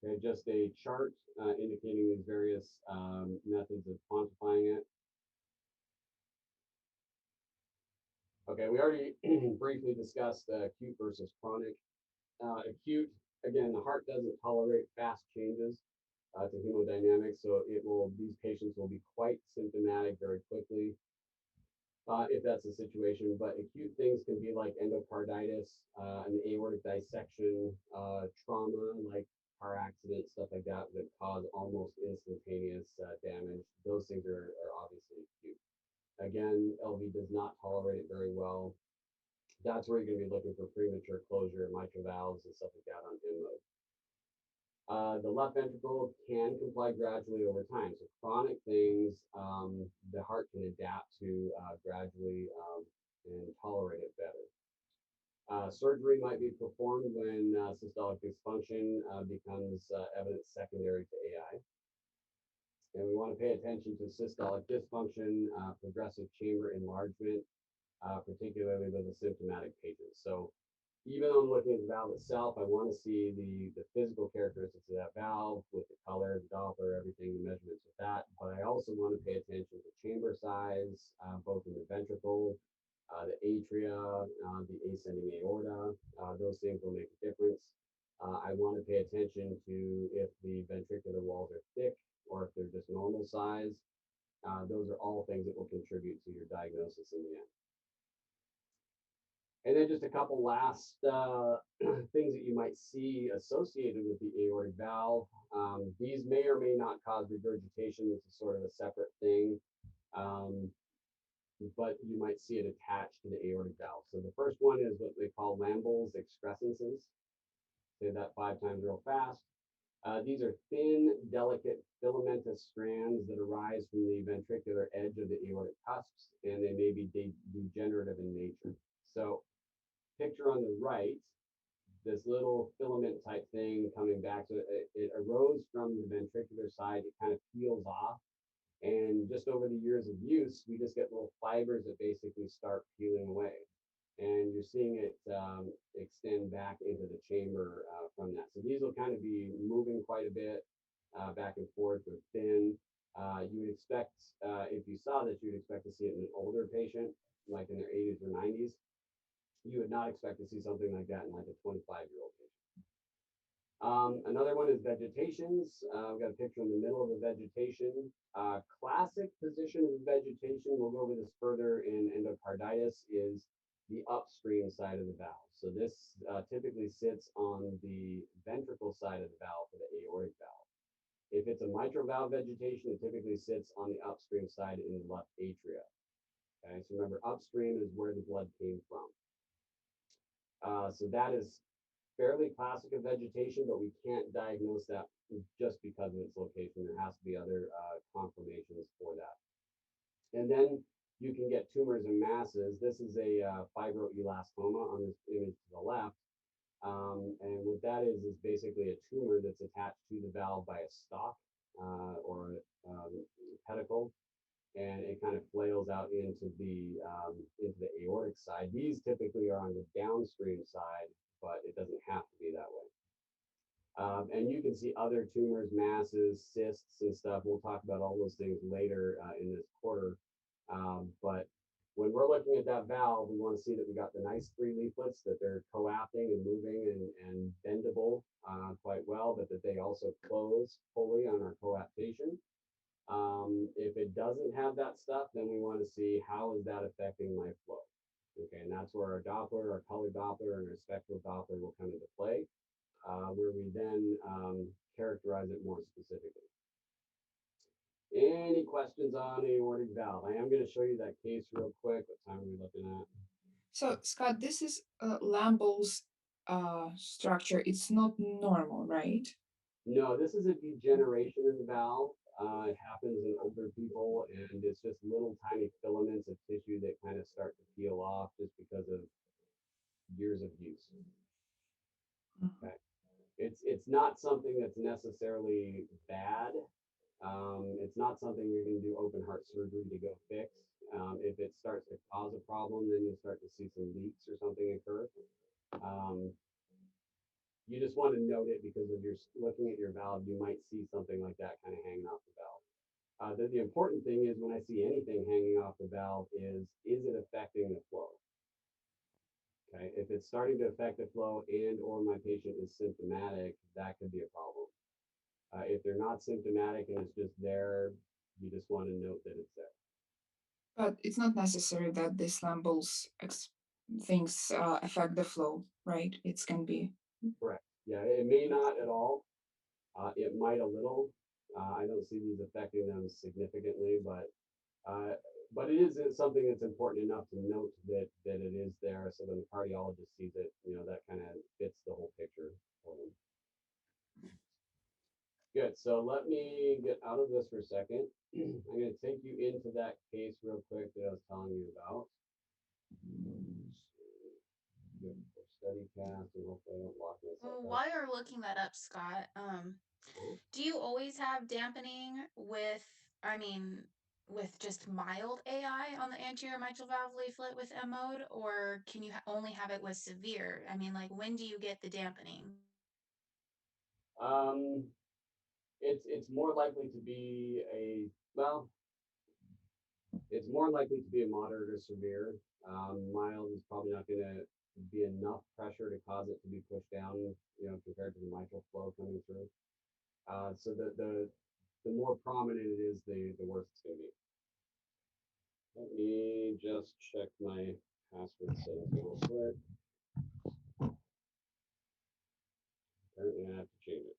A: Okay, just a chart indicating these various methods of quantifying it. Okay, we already briefly discussed acute versus chronic. Acute, again, the heart doesn't tolerate fast changes to hemodynamics, so these patients will be quite symptomatic very quickly if that's the situation. But acute things can be like endocarditis, an aortic dissection, trauma like car accidents, stuff like that that cause almost instantaneous damage. Those things are obviously acute. Again, LV does not tolerate it very well. That's where you're going to be looking for premature closure, mitral valves, and stuff like that on in mode. The left ventricle can comply gradually over time. So chronic things, the heart can adapt to gradually and tolerate it better. Surgery might be performed when systolic dysfunction becomes evident secondary to AI. And we want to pay attention to systolic dysfunction, progressive chamber enlargement, particularly with a symptomatic patient. So even though I'm looking at the valve itself, I want to see the physical characteristics of that valve with the color, the Doppler, everything, the measurements with that. But I also want to pay attention to chamber size, both in the ventricle, the atria, the ascending aorta. Those things will make a difference. I want to pay attention to if the ventricular walls are thick or if they're just normal size. Those are all things that will contribute to your diagnosis in the end. And then just a couple last things that you might see associated with the aortic valve. These may or may not cause regurgitation. This is sort of a separate thing, but you might see it attached to the aortic valve. So the first one is what they call Lambel's excrescences. Say that 5 times real fast. These are thin, delicate filamentous strands that arise from the ventricular edge of the aortic cusps, and they may be degenerative in nature. So picture on the right, this little filament type thing coming back. So it arose from the ventricular side. It kind of peels off. And just over the years of use, we just get little fibers that basically start peeling away. And you're seeing it back into the chamber from that. So these will kind of be moving quite a bit back and forth or thin. You would expect, if you saw this, you'd expect to see it in an older patient, like in their 80s or 90s. You would not expect to see something like that in like a 25-year-old patient. Another one is vegetations. We've got a picture in the middle of the vegetation. Classic position of the vegetation, we'll go over this further in endocarditis, is the upstream side of the valve. So this typically sits on the ventricle side of the valve for the aortic valve. If it's a mitral valve vegetation, it typically sits on the upstream side in the left atria. Okay, so remember, upstream is where the blood came from. So that is fairly classic of vegetation, but we can't diagnose that just because of its location. There has to be other confirmations for that. And then you can get tumors and masses. This is a fibroelastoma on this image to the left. And what that is basically a tumor that's attached to the valve by a stalk or pedicle, and it kind of flails out into the aortic side. These typically are on the downstream side, but it doesn't have to be that way. And you can see other tumors, masses, cysts, and stuff. We'll talk about all those things later in this quarter. But when we're looking at that valve, we want to see that we got the nice 3 leaflets, that they're coapting and moving and bendable quite well, but that they also close fully on our coaptation. If it doesn't have that stuff, then we want to see how is that affecting my flow. Okay, and that's where our Doppler, our color Doppler, and our spectral Doppler will come into play, where we then characterize it more specifically. Any questions on aortic valve? I am going to show you that case real quick. What time are we looking at?
G: So Scott, this is Lamble's structure. It's not normal, right?
A: No, this is a degeneration in the valve. It happens in older people, and it's just little tiny filaments of tissue that kind of start to peel off just because of years of use. Okay. It's not something that's necessarily bad. It's not something you're going to do open heart surgery to go fix. If it starts to cause a problem, then you'll start to see some leaks or something occur. You just want to note it because if you're looking at your valve, you might see something like that kind of hanging off the valve. The important thing is when I see anything hanging off the valve is it affecting the flow? Okay, if it's starting to affect the flow and or my patient is symptomatic, that could be a problem. If they're not symptomatic and it's just there, you just want to note that it's there.
G: But it's not necessary that these Lamble's things affect the flow, right? It can be.
A: Correct. Yeah, it may not at all. It might a little. I don't see these affecting them significantly, but it is something that's important enough to note that it is there. So when the cardiologist sees it, that kind of fits the whole picture for them. Good. So let me get out of this for a second. I'm going to take you into that case real quick that I was telling you about. Study cast, and hopefully I don't lock myself
B: Well,
A: up.
B: while you're looking that up, Scott, do you always have dampening with just mild AI on the anterior mitral valve leaflet with M mode, or can you only have it with severe? I mean, like, when do you get the dampening?
A: It's more likely to be it's more likely to be a moderate or severe. Mild is probably not going to be enough pressure to cause it to be pushed down, compared to the mitral flow coming through. So the more prominent it is, the worse it's going to be. Let me just check my password settings real quick. Apparently I have to change it.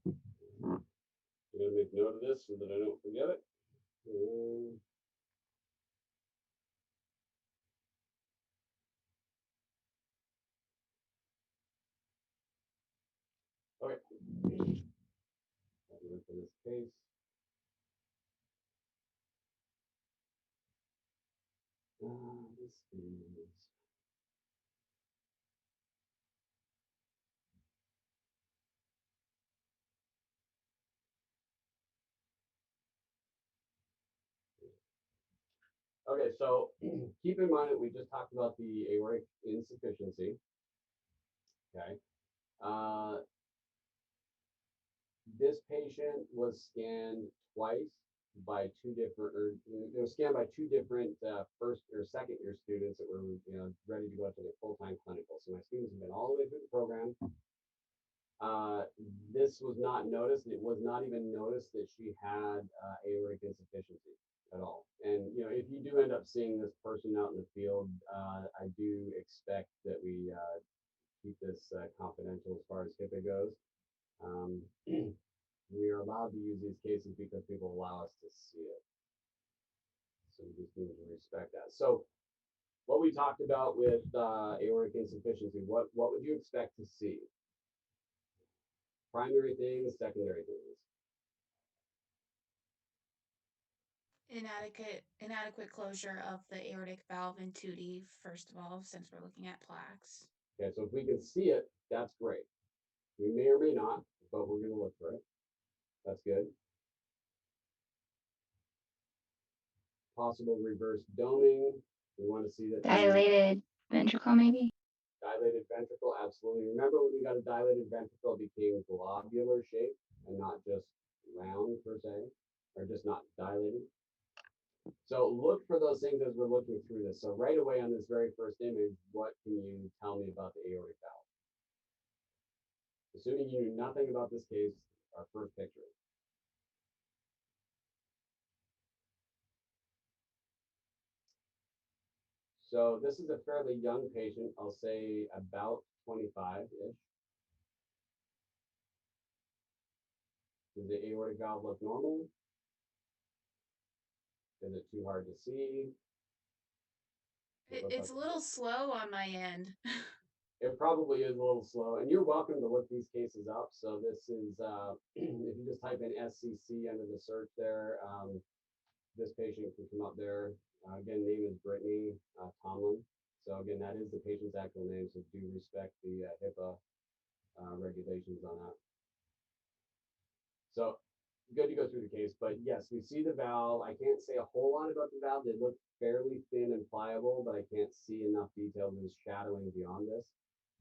A: I'm gonna make note of this so that I don't forget it. Okay. I'll do it for this case. This is okay. So keep in mind that we just talked about the aortic insufficiency. Okay. This patient was scanned twice by two different, or they were scanned by two different first or second year students that were, ready to go to their full-time clinical. So my students have been all the way through the program. This was not noticed. It was not even noticed that she had aortic insufficiency at all. And if you do end up seeing this person out in the field, I do expect that we keep this confidential as far as HIPAA goes. We are allowed to use these cases because people allow us to see it. So we just need to respect that. So what we talked about with aortic insufficiency, what would you expect to see? Primary things, secondary things.
B: Inadequate closure of the aortic valve in 2D, first of all, since we're looking at plaques.
A: Okay, so if we can see it, that's great. We may or may not, but we're gonna look for it. That's good. Possible reverse doming. We want to see that
E: Dilated ventricle, maybe?
A: dilated ventricle, absolutely. Remember when we got a dilated ventricle, it became globular shape and not just round per se, or just not dilated. So look for those things as we're looking through this. So right away on this very first image, what can you tell me about the aortic valve? Assuming you knew nothing about this case, our first picture. So this is a fairly young patient, I'll say about 25-ish. Does the aortic valve look normal? Is it too hard to see?
B: It's a little slow on my end.
A: It probably is a little slow, and you're welcome to look these cases up. So this is, if you just type in SCC under the search there, this patient can come up there. Again, name is Brittany Tomlin. So again, that is the patient's actual name, so do respect the HIPAA regulations on that. So good to go through the case, but yes, we see the valve. I can't say a whole lot about the valve. They look fairly thin and pliable, but I can't see enough detail that is shadowing beyond this.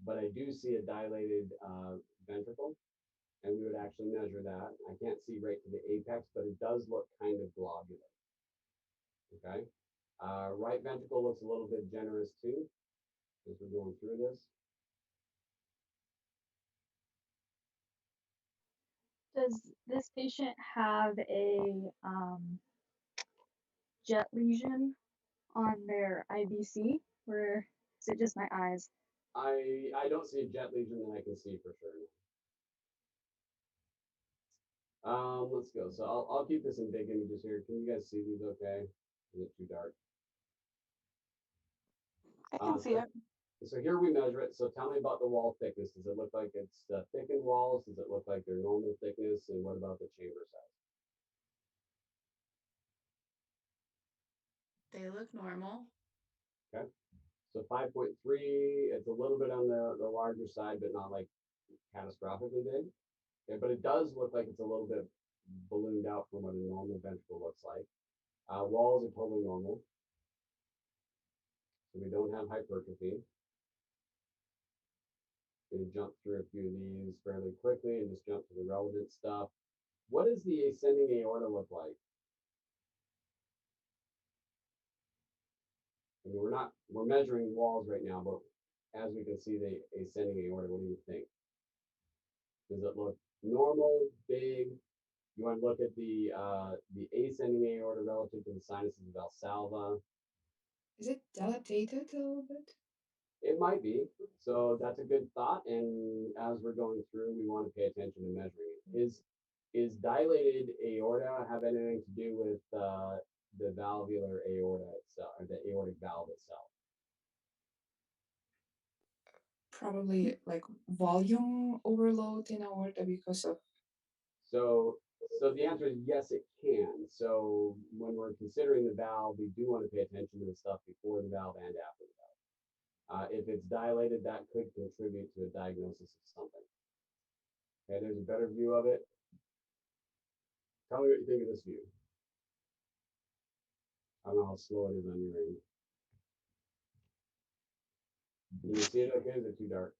A: But I do see a dilated ventricle, and we would actually measure that. I can't see right to the apex, but it does look kind of globular. Okay. Right ventricle looks a little bit generous too, as we're going through this.
C: Does this patient have a jet lesion on their IBC, or is it just my eyes?
A: I don't see a jet lesion that I can see for sure. Let's go. So I'll keep this in big images here. Can you guys see these okay? Is it too dark?
F: I can see it.
A: So here we measure it. So tell me about the wall thickness. Does it look like it's thickened walls? Does it look like their normal thickness? And what about the chamber size?
B: They look normal.
A: Okay. So 5.3, it's a little bit on the larger side, but not like catastrophically big. Okay, but it does look like it's a little bit ballooned out from what a normal ventricle looks like. Walls are totally normal. So we don't have hypertrophy. Going to jump through a few of these fairly quickly and just jump to the relevant stuff. What does the ascending aorta look like? I mean, we're measuring walls right now, but as we can see the ascending aorta, what do you think? Does it look normal, big? You want to look at the ascending aorta relative to the sinuses of Valsalva.
G: Is it dilated a little bit?
A: It might be. So that's a good thought. And as we're going through, we want to pay attention to measuring it. Is dilated aorta have anything to do with the valvular aorta itself, or the aortic valve itself?
G: Probably like volume overload in aorta because of
A: So, so the answer is yes, it can. So when we're considering the valve, we do want to pay attention to the stuff before the valve and after the valve. If it's dilated, that could contribute to a diagnosis of something. Okay, there's a better view of it. Tell me what you think of this view. I don't know how slow it is on your end. Can you see it okay? Is it too dark?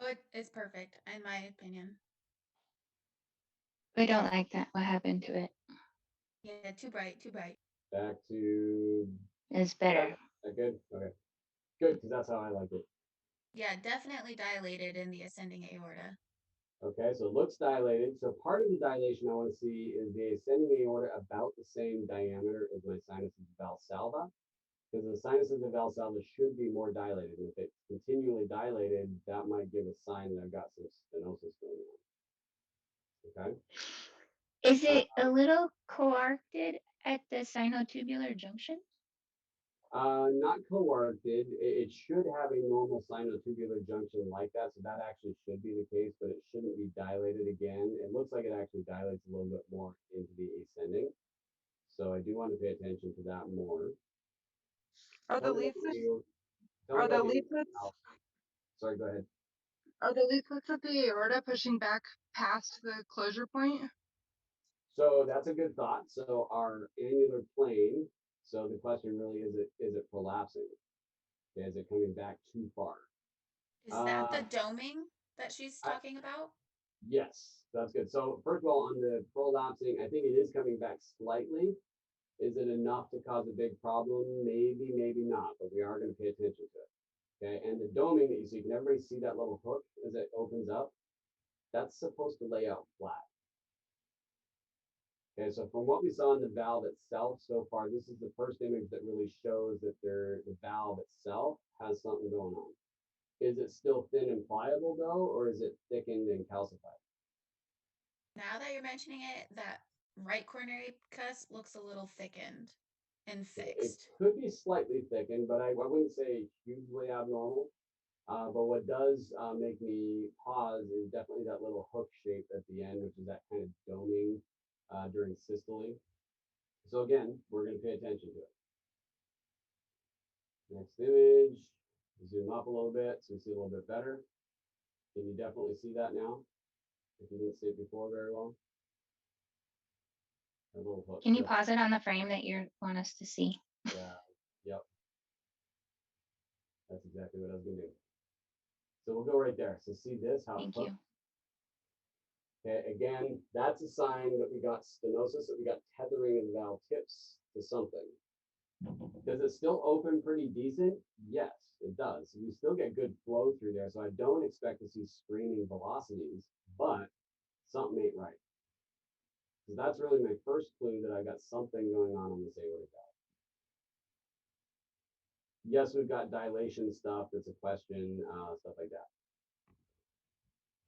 B: Oh, it's perfect, in my opinion.
E: I don't like that. What happened to it?
B: Yeah, too bright, too bright.
A: Back to
E: It's better.
A: that good? Okay. Good, because that's how I like it.
B: Yeah, definitely dilated in the ascending aorta.
A: Okay, so it looks dilated. So part of the dilation I want to see is the ascending aorta about the same diameter as my sinuses valsalva, because the sinuses of valsalva should be more dilated. And if it's continually dilated, that might give a sign that I've got some stenosis going on. Okay.
E: Is it a little coarcted at the sinotubular junction?
A: Not coarcted. It should have a normal sinotubular junction like that, so that actually should be the case, but it shouldn't be dilated again. It looks like it actually dilates a little bit more into the ascending, so I do want to pay attention to that more.
F: Are the
A: Tell me about
F: leaflets
A: tell me
F: are the
A: about the
F: leaflets
A: sorry, go ahead.
F: are the leaflets of the aorta pushing back past the closure point?
A: So that's a good thought. So our annular plane. So the question really is it prolapsing? Okay, is it coming back too far?
B: Is that the
A: Uh,
B: doming that she's
A: I,
B: talking about?
A: Yes, that's good. So first of all, on the prolapsing, I think it is coming back slightly. Is it enough to cause a big problem? Maybe, maybe not, but we are going to pay attention to it. Okay, and the doming that you see, can everybody see that little hook as it opens up? That's supposed to lay out flat. Okay, so from what we saw in the valve itself so far, this is the first image that really shows that the valve itself has something going on. Is it still thin and pliable though, or is it thickened and calcified?
B: Now that you're mentioning it, that right coronary cusp looks a little thickened and
A: It
B: fixed.
A: could be slightly thickened, but I wouldn't say hugely abnormal. But what does make me pause is definitely that little hook shape at the end, which is that kind of doming during systole. So again, we're going to pay attention to it. Next image, zoom up a little bit so you see a little bit better. Can you definitely see that now? If you didn't see it before very well. A little hook.
E: Can you pause it on the frame that you want us to see?
A: Yeah, yep. That's exactly what I was going to do. So we'll go right there. So see this, how
E: Thank
A: hooked.
E: you.
A: Okay, again, that's a sign that we got stenosis, that we got tethering of the valve tips to something. Does it still open pretty decent? Yes, it does. We still get good flow through there, so I don't expect to see screaming velocities, but something ain't right. So that's really my first clue that I got something going on this aortic valve. Yes, we've got dilation stuff. That's a question, stuff like that.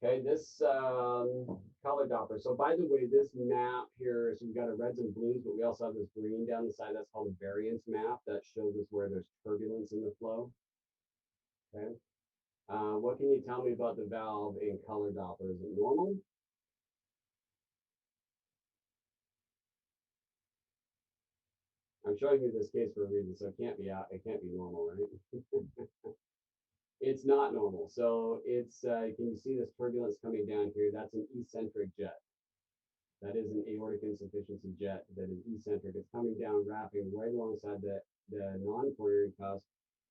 A: Okay, this color Doppler. So by the way, this map here, so we've got a reds and blues, but we also have this green down the side. That's called a variance map. That shows us where there's turbulence in the flow. Okay. What can you tell me about the valve in color Doppler? Is it normal? I'm showing you this case for a reason, so it can't be normal, right? It's not normal. So it's can you see this turbulence coming down here? That's an eccentric jet. That is an aortic insufficiency jet that is eccentric. It's coming down, wrapping right alongside the non-coronary cusp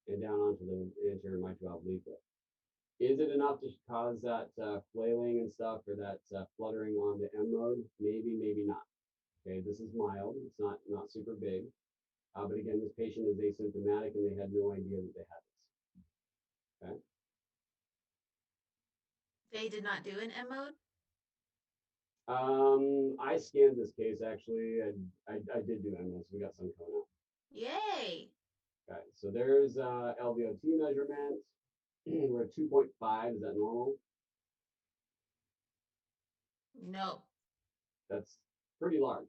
A: and down onto the anterior mitral valve leaflet. Is it enough to cause that flailing and stuff, or that fluttering on the M mode? Maybe, maybe not. Okay, this is mild. It's not super big. But again, this patient is asymptomatic and they had no idea that they had this. Okay.
B: They did not do an M mode.
A: I scanned this case actually. I did do MS. We got some coming out.
B: Yay!
A: Okay, so there's LVOT measurement. We're at 2.5. Is that normal?
B: No.
A: That's pretty large.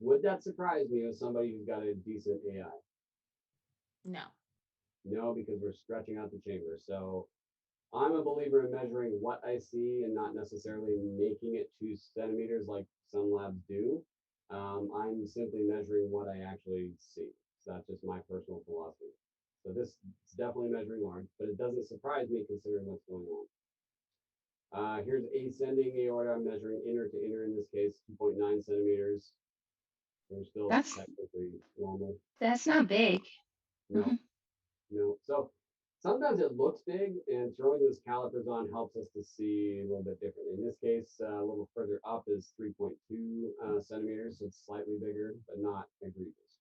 A: Would that surprise me as somebody who's got a decent AI?
B: No.
A: No, because we're stretching out the chamber. So I'm a believer in measuring what I see and not necessarily making it 2 centimeters like some labs do. I'm simply measuring what I actually see. So that's just my personal philosophy. So this is definitely measuring large, but it doesn't surprise me considering what's going on. Here's ascending aorta. I'm measuring inner to inner in this case, 2.9 centimeters. We're still
E: That's-
A: technically normal.
E: That's not big.
A: No, no. So sometimes it looks big, and throwing those calipers on helps us to see a little bit different. In this case, a little further up is 3.2 centimeters, so it's slightly bigger, but not egregious.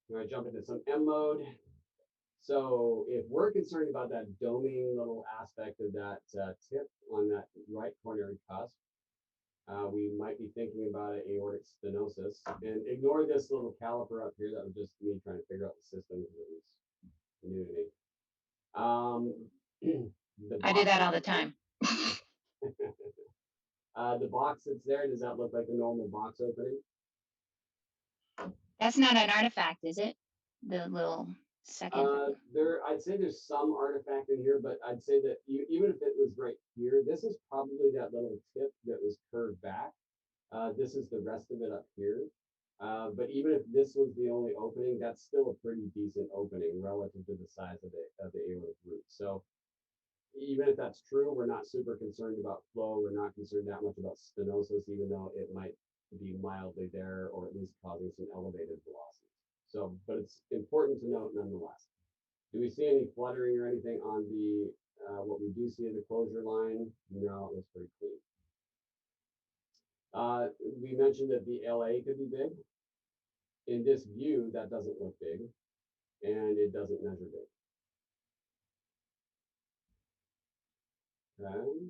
A: I'm going to jump into some M mode. So if we're concerned about that doming little aspect of that tip on that right coronary cusp, we might be thinking about an aortic stenosis. And ignore this little caliper up here. That was just me trying to figure out the system because it was new to me.
E: I do that all the time.
A: The box that's there, does that look like a normal box opening?
E: That's not an artifact, is it? The little second.
A: I'd say there's some artifact in here, but I'd say that even if it was right here, this is probably that little tip that was curved back. This is the rest of it up here. But even if this was the only opening, that's still a pretty decent opening relative to the size of the aortic root. So even if that's true, we're not super concerned about flow. We're not concerned that much about stenosis, even though it might be mildly there or at least causing some elevated velocity. So, but it's important to note nonetheless. Do we see any fluttering or anything on the, what we do see in the closure line? No, it looks pretty clean. We mentioned that the LA could be big. In this view, that doesn't look big, and it doesn't measure big. Okay.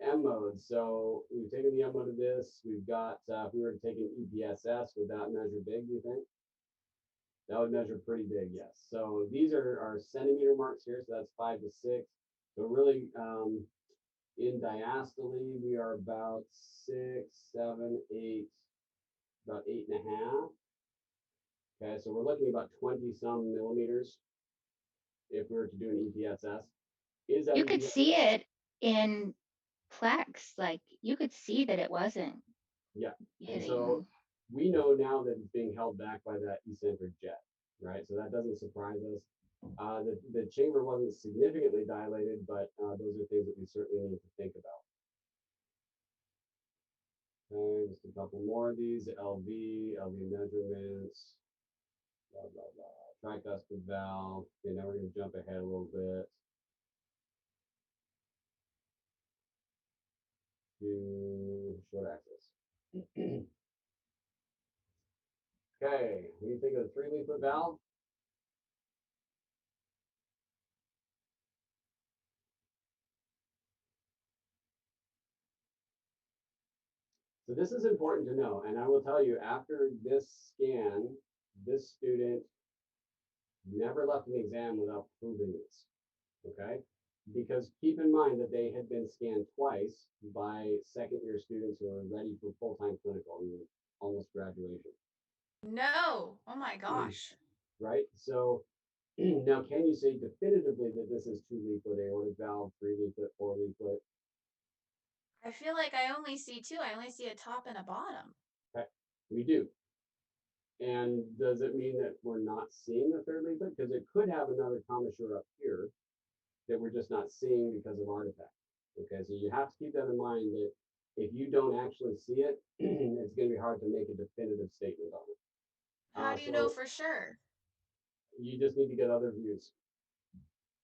A: M mode. So we've taken the M mode of this. We've got, if we were to take an EPSS, would that measure big, do you think? That would measure pretty big, yes. So these are our centimeter marks here. So that's 5 to 6. So really, in diastole, we are about 6, 7, 8, about 8.5. Okay, so we're looking about 20 some millimeters if we were to do an EPSS. Is that
E: You could see it in plaques. Like you could see that it wasn't.
A: Yeah. And
E: Hitting.
A: so we know now that it's being held back by that eccentric jet, right? So that doesn't surprise us. The chamber wasn't significantly dilated, but those are things that we certainly need to think about. Okay, just a couple more of these, LV measurements, blah, blah, blah. Tricuspid valve. Okay, now we're going to jump ahead a little bit to short axis. Okay, what do you think of the 3-leaflet valve? So this is important to know, and I will tell you, after this scan, this student never left an exam without proving this, okay? Because keep in mind that they had been scanned twice by second-year students who are ready for full-time clinical and almost graduation.
B: No. Oh my gosh.
A: Right? So now can you say definitively that this is 2-leaflet aortic valve, 3-leaflet, 4-leaflet?
B: I feel like I only see 2. I only see a top and a bottom.
A: Okay, we do. And does it mean that we're not seeing the 3rd leaflet? Because it could have another commissure up here that we're just not seeing because of artifact. Okay, so you have to keep that in mind that if you don't actually see it, it's going to be hard to make a definitive statement on it.
B: How do you know for sure?
A: You just need to get other views.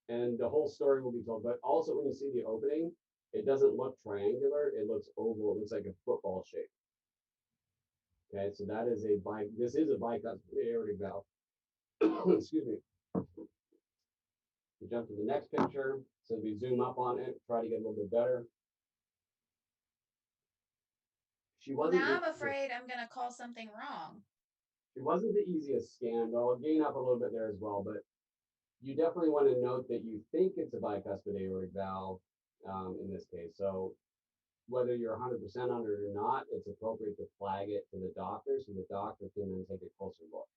A: And the whole story will be told. But also when you see the opening, it doesn't look triangular, it looks oval, it looks like a football shape. Okay, so that is this is a bicuspid aortic valve. Excuse me. We jump to the next picture. So we zoom up on it, try to get a little bit better. She
B: Well,
A: wasn't
B: now I'm
A: the-
B: afraid I'm gonna call something wrong.
A: She wasn't the easiest scan, but I'll gain up a little bit there as well. But you definitely want to note that you think it's a bicuspid aortic valve in this case. So whether you're 100% on it or not, it's appropriate to flag it to the doctor so the doctor can then take a closer look.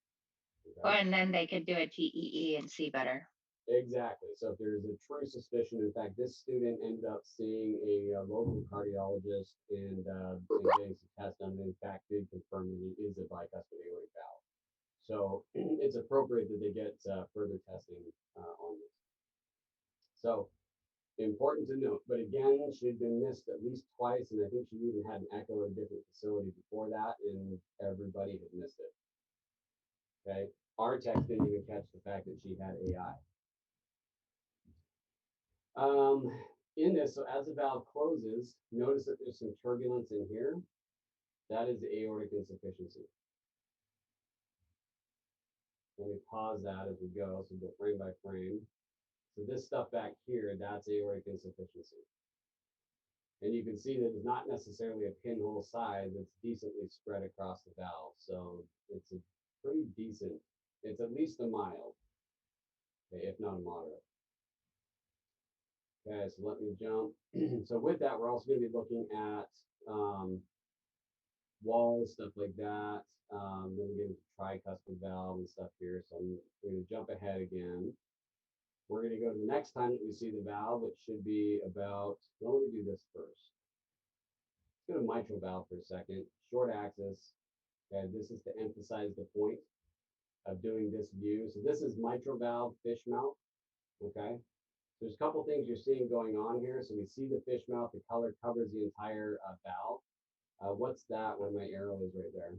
A: Okay?
E: And then they could do a TEE and see better.
A: Exactly. So if there's a true suspicion, in fact, this student ended up seeing a local cardiologist and getting some tests done, and in fact did confirm that it is a bicuspid aortic valve. So it's appropriate that they get further testing on this. So important to note, but again, she'd been missed at least twice, and I think she even had an echo at a different facility before that, and everybody had missed it. Okay. Our text didn't even catch the fact that she had AI. In this, so as the valve closes, notice that there's some turbulence in here. That is the aortic insufficiency. Let me pause that as we go, so go frame by frame. So this stuff back here, that's aortic insufficiency. And you can see that it's not necessarily a pinhole size, it's decently spread across the valve. So it's a pretty decent, it's at least a mild, okay, if not a moderate. Okay, so let me jump. So with that, we're also going to be looking at walls, stuff like that. Then we get into tricuspid valve and stuff here. So I'm going to jump ahead again. We're going to go to the next time that we see the valve, which should be about, well, let me do this first. Let's go to mitral valve for a second. Short axis. Okay, this is to emphasize the point of doing this view. So this is mitral valve, fish mouth. Okay. There's a couple things you're seeing going on here. So we see the fish mouth, the color covers the entire valve. What's that where my arrow is right there?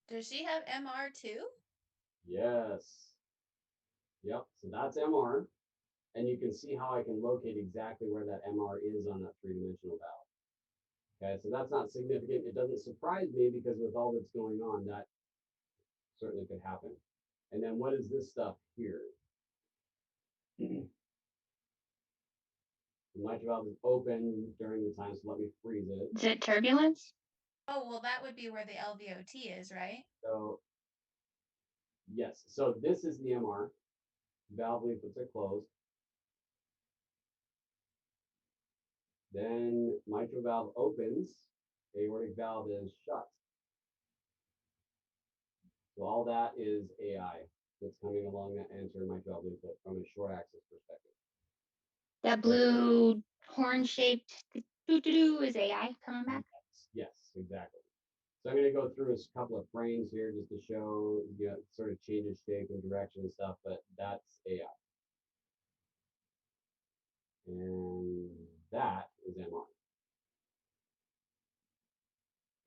B: Does she have MR too?
A: Yes. Yep, so that's MR. And you can see how I can locate exactly where that MR is on that three-dimensional valve. Okay, so that's not significant. It doesn't surprise me because with all that's going on, that certainly could happen. And then what is this stuff here? The mitral valve is open during the time, so let me freeze it.
E: Is it turbulence?
B: Oh, well, that would be where the LVOT is, right?
A: So, yes, so this is the MR. Valve leaflets are closed. Then mitral valve opens, aortic valve is shut. So all that is AI that's coming along that enter mitral valve leaflet from a short axis perspective.
E: That blue horn-shaped doo-doo-doo is AI coming back.
A: Yes, exactly. So I'm going to go through a couple of frames here just to show, you know, sort of changes shape and direction and stuff, but that's AI. And that is MR.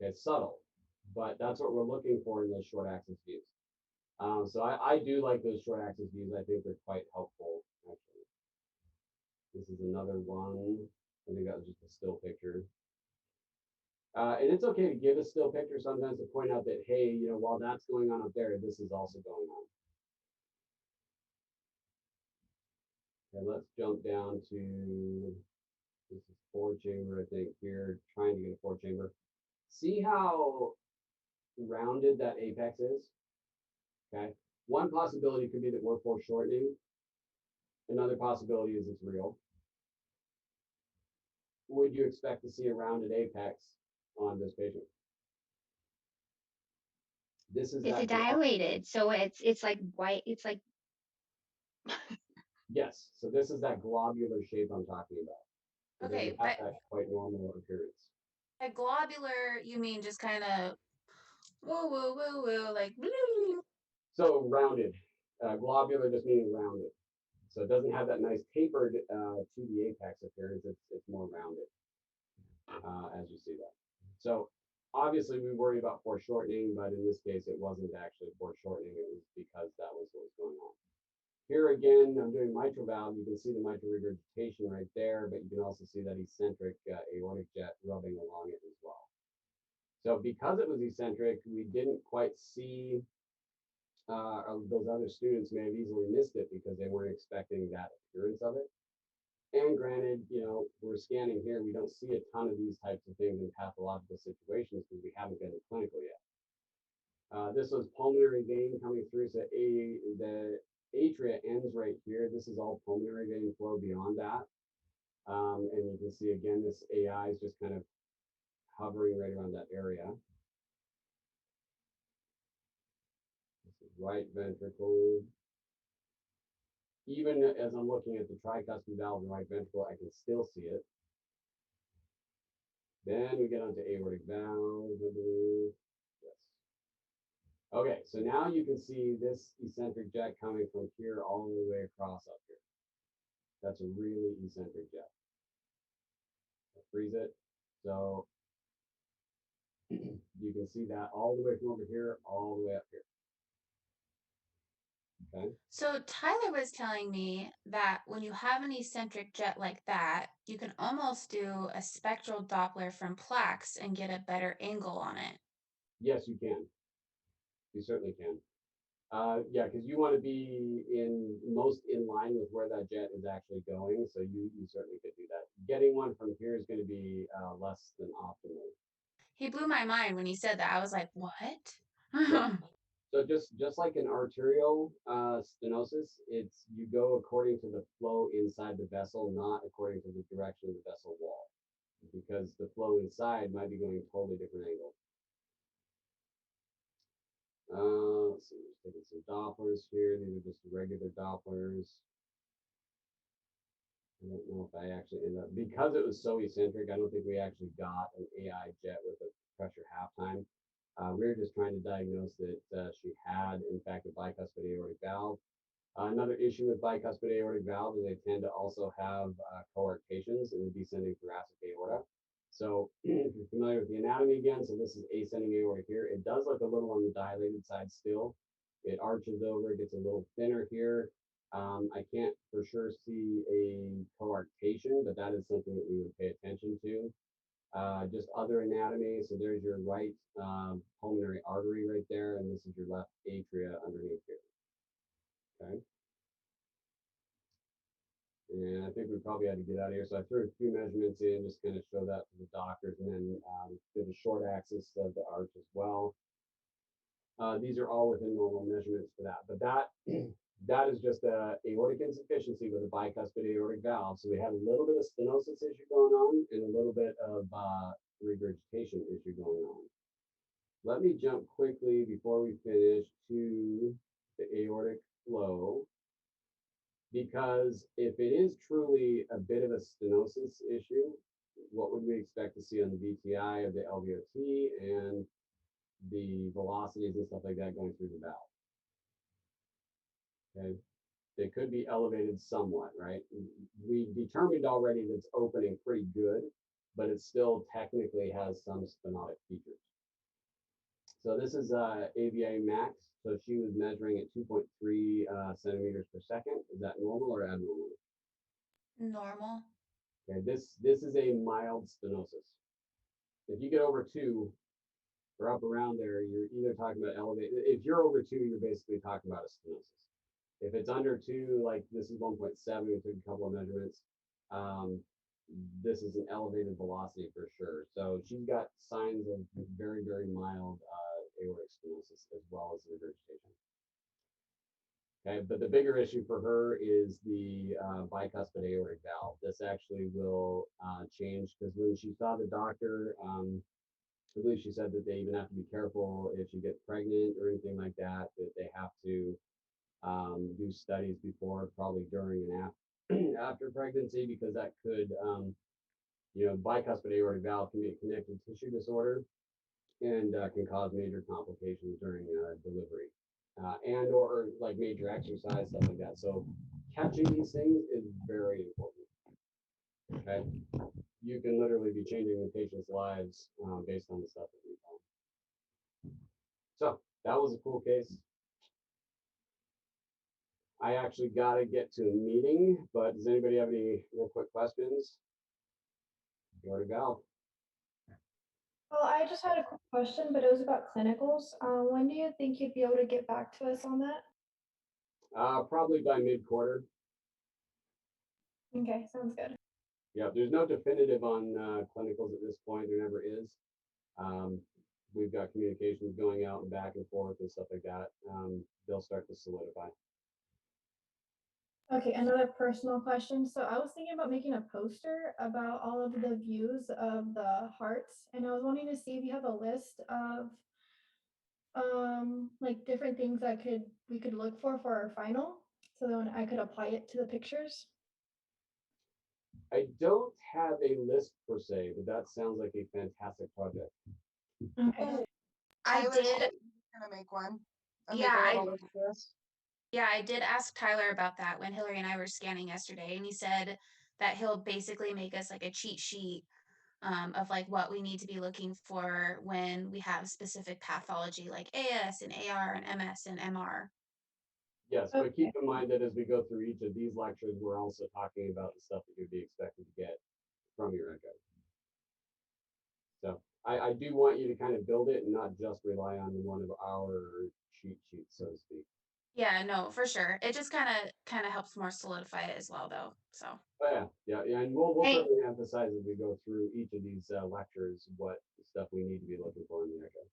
A: It's subtle, but that's what we're looking for in those short axis views. So I do like those short axis views. I think they're quite helpful, actually. This is another one. I think that was just a still picture. And it's okay to give a still picture sometimes to point out that, hey, you know, while that's going on up there, this is also going on. Okay, let's jump down to, this is 4-chamber, I think, here, trying to get a 4-chamber. See how rounded that apex is? Okay. One possibility could be that we're foreshortening. Another possibility is it's real. Would you expect to see a rounded apex on this patient? This is
E: It's
A: that
E: dilated, so it's like white. It's like
A: yes. So this is that globular shape I'm talking about. So
B: Okay,
A: they have that quite normal appearance.
B: by globular, you mean just kind of woo woo woo woo, like
A: So rounded. Globular just meaning rounded. So it doesn't have that nice tapered to the apex appearance. It's more rounded as you see that. So obviously we worry about foreshortening, but in this case it wasn't actually foreshortening. It was because that was what was going on. Here again, I'm doing mitral valve. You can see the mitral regurgitation right there, but you can also see that eccentric aortic jet rubbing along it as well. So because it was eccentric, we didn't quite see, those other students may have easily missed it because they weren't expecting that appearance of it. And granted, we're scanning here, we don't see a ton of these types of things in pathological situations because we haven't been in clinical yet. This was pulmonary vein coming through, so the atria ends right here. This is all pulmonary vein flow beyond that. And you can see again, this AI is just kind of hovering right around that area. This is right ventricle. Even as I'm looking at the tricuspid valve and right ventricle, I can still see it. Then we get onto aortic valve, I believe. Yes. Okay, so now you can see this eccentric jet coming from here all the way across up here. That's a really eccentric jet. I'll freeze it. So you can see that all the way from over here, all the way up here. Okay.
B: So Tyler was telling me that when you have an eccentric jet like that, you can almost do a spectral Doppler from plaques and get a better angle on it.
A: Yes, you can. You certainly can. Yeah, because you want to be most in line with where that jet is actually going. So you certainly could do that. Getting one from here is going to be less than optimal.
B: He blew my mind when he said that. I was like, what?
A: Yeah. So just like an arterial stenosis, it's you go according to the flow inside the vessel, not according to the direction of the vessel wall, because the flow inside might be going a totally different angle. Let's see, just taking some Dopplers here. These are just regular Dopplers. I don't know if I actually ended up, because it was so eccentric, I don't think we actually got an AI jet with a pressure halftime. We were just trying to diagnose that she had, in fact, a bicuspid aortic valve. Another issue with bicuspid aortic valve is they tend to also have coarctations in the descending thoracic aorta. So if you're familiar with the anatomy again, so this is ascending aorta here. It does look a little on the dilated side still. It arches over, it gets a little thinner here. I can't for sure see a coarctation, but that is something that we would pay attention to. Just other anatomy. So there's your right pulmonary artery right there, and this is your left atria underneath here. Okay. And I think we probably had to get out of here. So I threw a few measurements in, just kind of show that to the doctors, and then did a short axis of the arch as well. These are all within normal measurements for that. But that is just a aortic insufficiency with a bicuspid aortic valve. So we had a little bit of stenosis issue going on and a little bit of regurgitation issue going on. Let me jump quickly before we finish to the aortic flow, because if it is truly a bit of a stenosis issue, what would we expect to see on the VTI of the LVOT and the velocities and stuff like that going through the valve? Okay, they could be elevated somewhat, right? We determined already that it's opening pretty good, but it still technically has some stenotic features. So this is AVA max. So she was measuring at 2.3 centimeters per second. Is that normal or abnormal?
B: Normal.
A: Okay, this is a mild stenosis. If you get over 2 or up around there, you're either talking about elevated. If you're over 2, you're basically talking about a stenosis. If it's under 2, like this is 1.7, we took a couple of measurements. This is an elevated velocity for sure. So she's got signs of very, very mild aortic stenosis as well as regurgitation. Okay, but the bigger issue for her is the bicuspid aortic valve. This actually will change, because when she saw the doctor, I believe she said that they even have to be careful if you get pregnant or anything like that, that they have to do studies before, probably during and after pregnancy, because that could, bicuspid aortic valve can be a connective tissue disorder and can cause major complications during delivery and or like major exercise, stuff like that. So catching these things is very important. Okay, you can literally be changing the patient's lives based on the stuff that we found. So that was a cool case. I actually got to get to a meeting, but does anybody have any real quick questions? Aortic valve.
H: Well, I just had a quick question, but it was about clinicals. When do you think you'd be able to get back to us on that?
A: Probably by mid-quarter.
H: Okay, sounds good.
A: Yeah, there's no definitive on clinicals at this point. There never is. We've got communications going out and back and forth and stuff like that. They'll start to solidify.
H: Okay, another personal question. So I was thinking about making a poster about all of the views of the hearts, and I was wanting to see if you have a list of like different things that we could look for our final, so then I could apply it to the pictures.
A: I don't have a list per se, but that sounds like a fantastic project.
H: Okay.
B: I
F: Tyler
B: did.
F: said he was gonna make one.
B: Yeah,
F: Make a little list for us.
B: Yeah, I did ask Tyler about that when Hillary and I were scanning yesterday, and he said that he'll basically make us like a cheat sheet of like what we need to be looking for when we have specific pathology like AS and AR and MS and MR.
A: Yes, but keep in mind that as we go through each of these lectures, we're also talking about the stuff that you'd be expected to get from your echo. So I do want you to kind of build it and not just rely on one of our cheat sheets, so to speak.
B: Yeah, no, for sure. It just kind of helps more solidify it as well, though. So.
A: Oh, yeah, and we'll
E: Hey.
A: certainly emphasize as we go through each of these lectures what stuff we need to be looking for in the echo.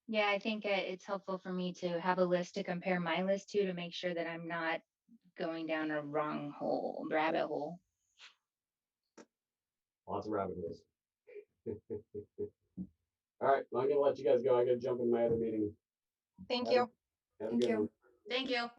E: Yeah, I think it's helpful for me to have a list to compare my list to make sure that I'm not going down a wrong rabbit hole.
A: Lots of rabbit holes. All right, well, I'm gonna let you guys go. I gotta jump in my other meeting.
F: Thank you.
A: Have a
G: Thank
A: good
G: you.
A: one.
B: Thank you.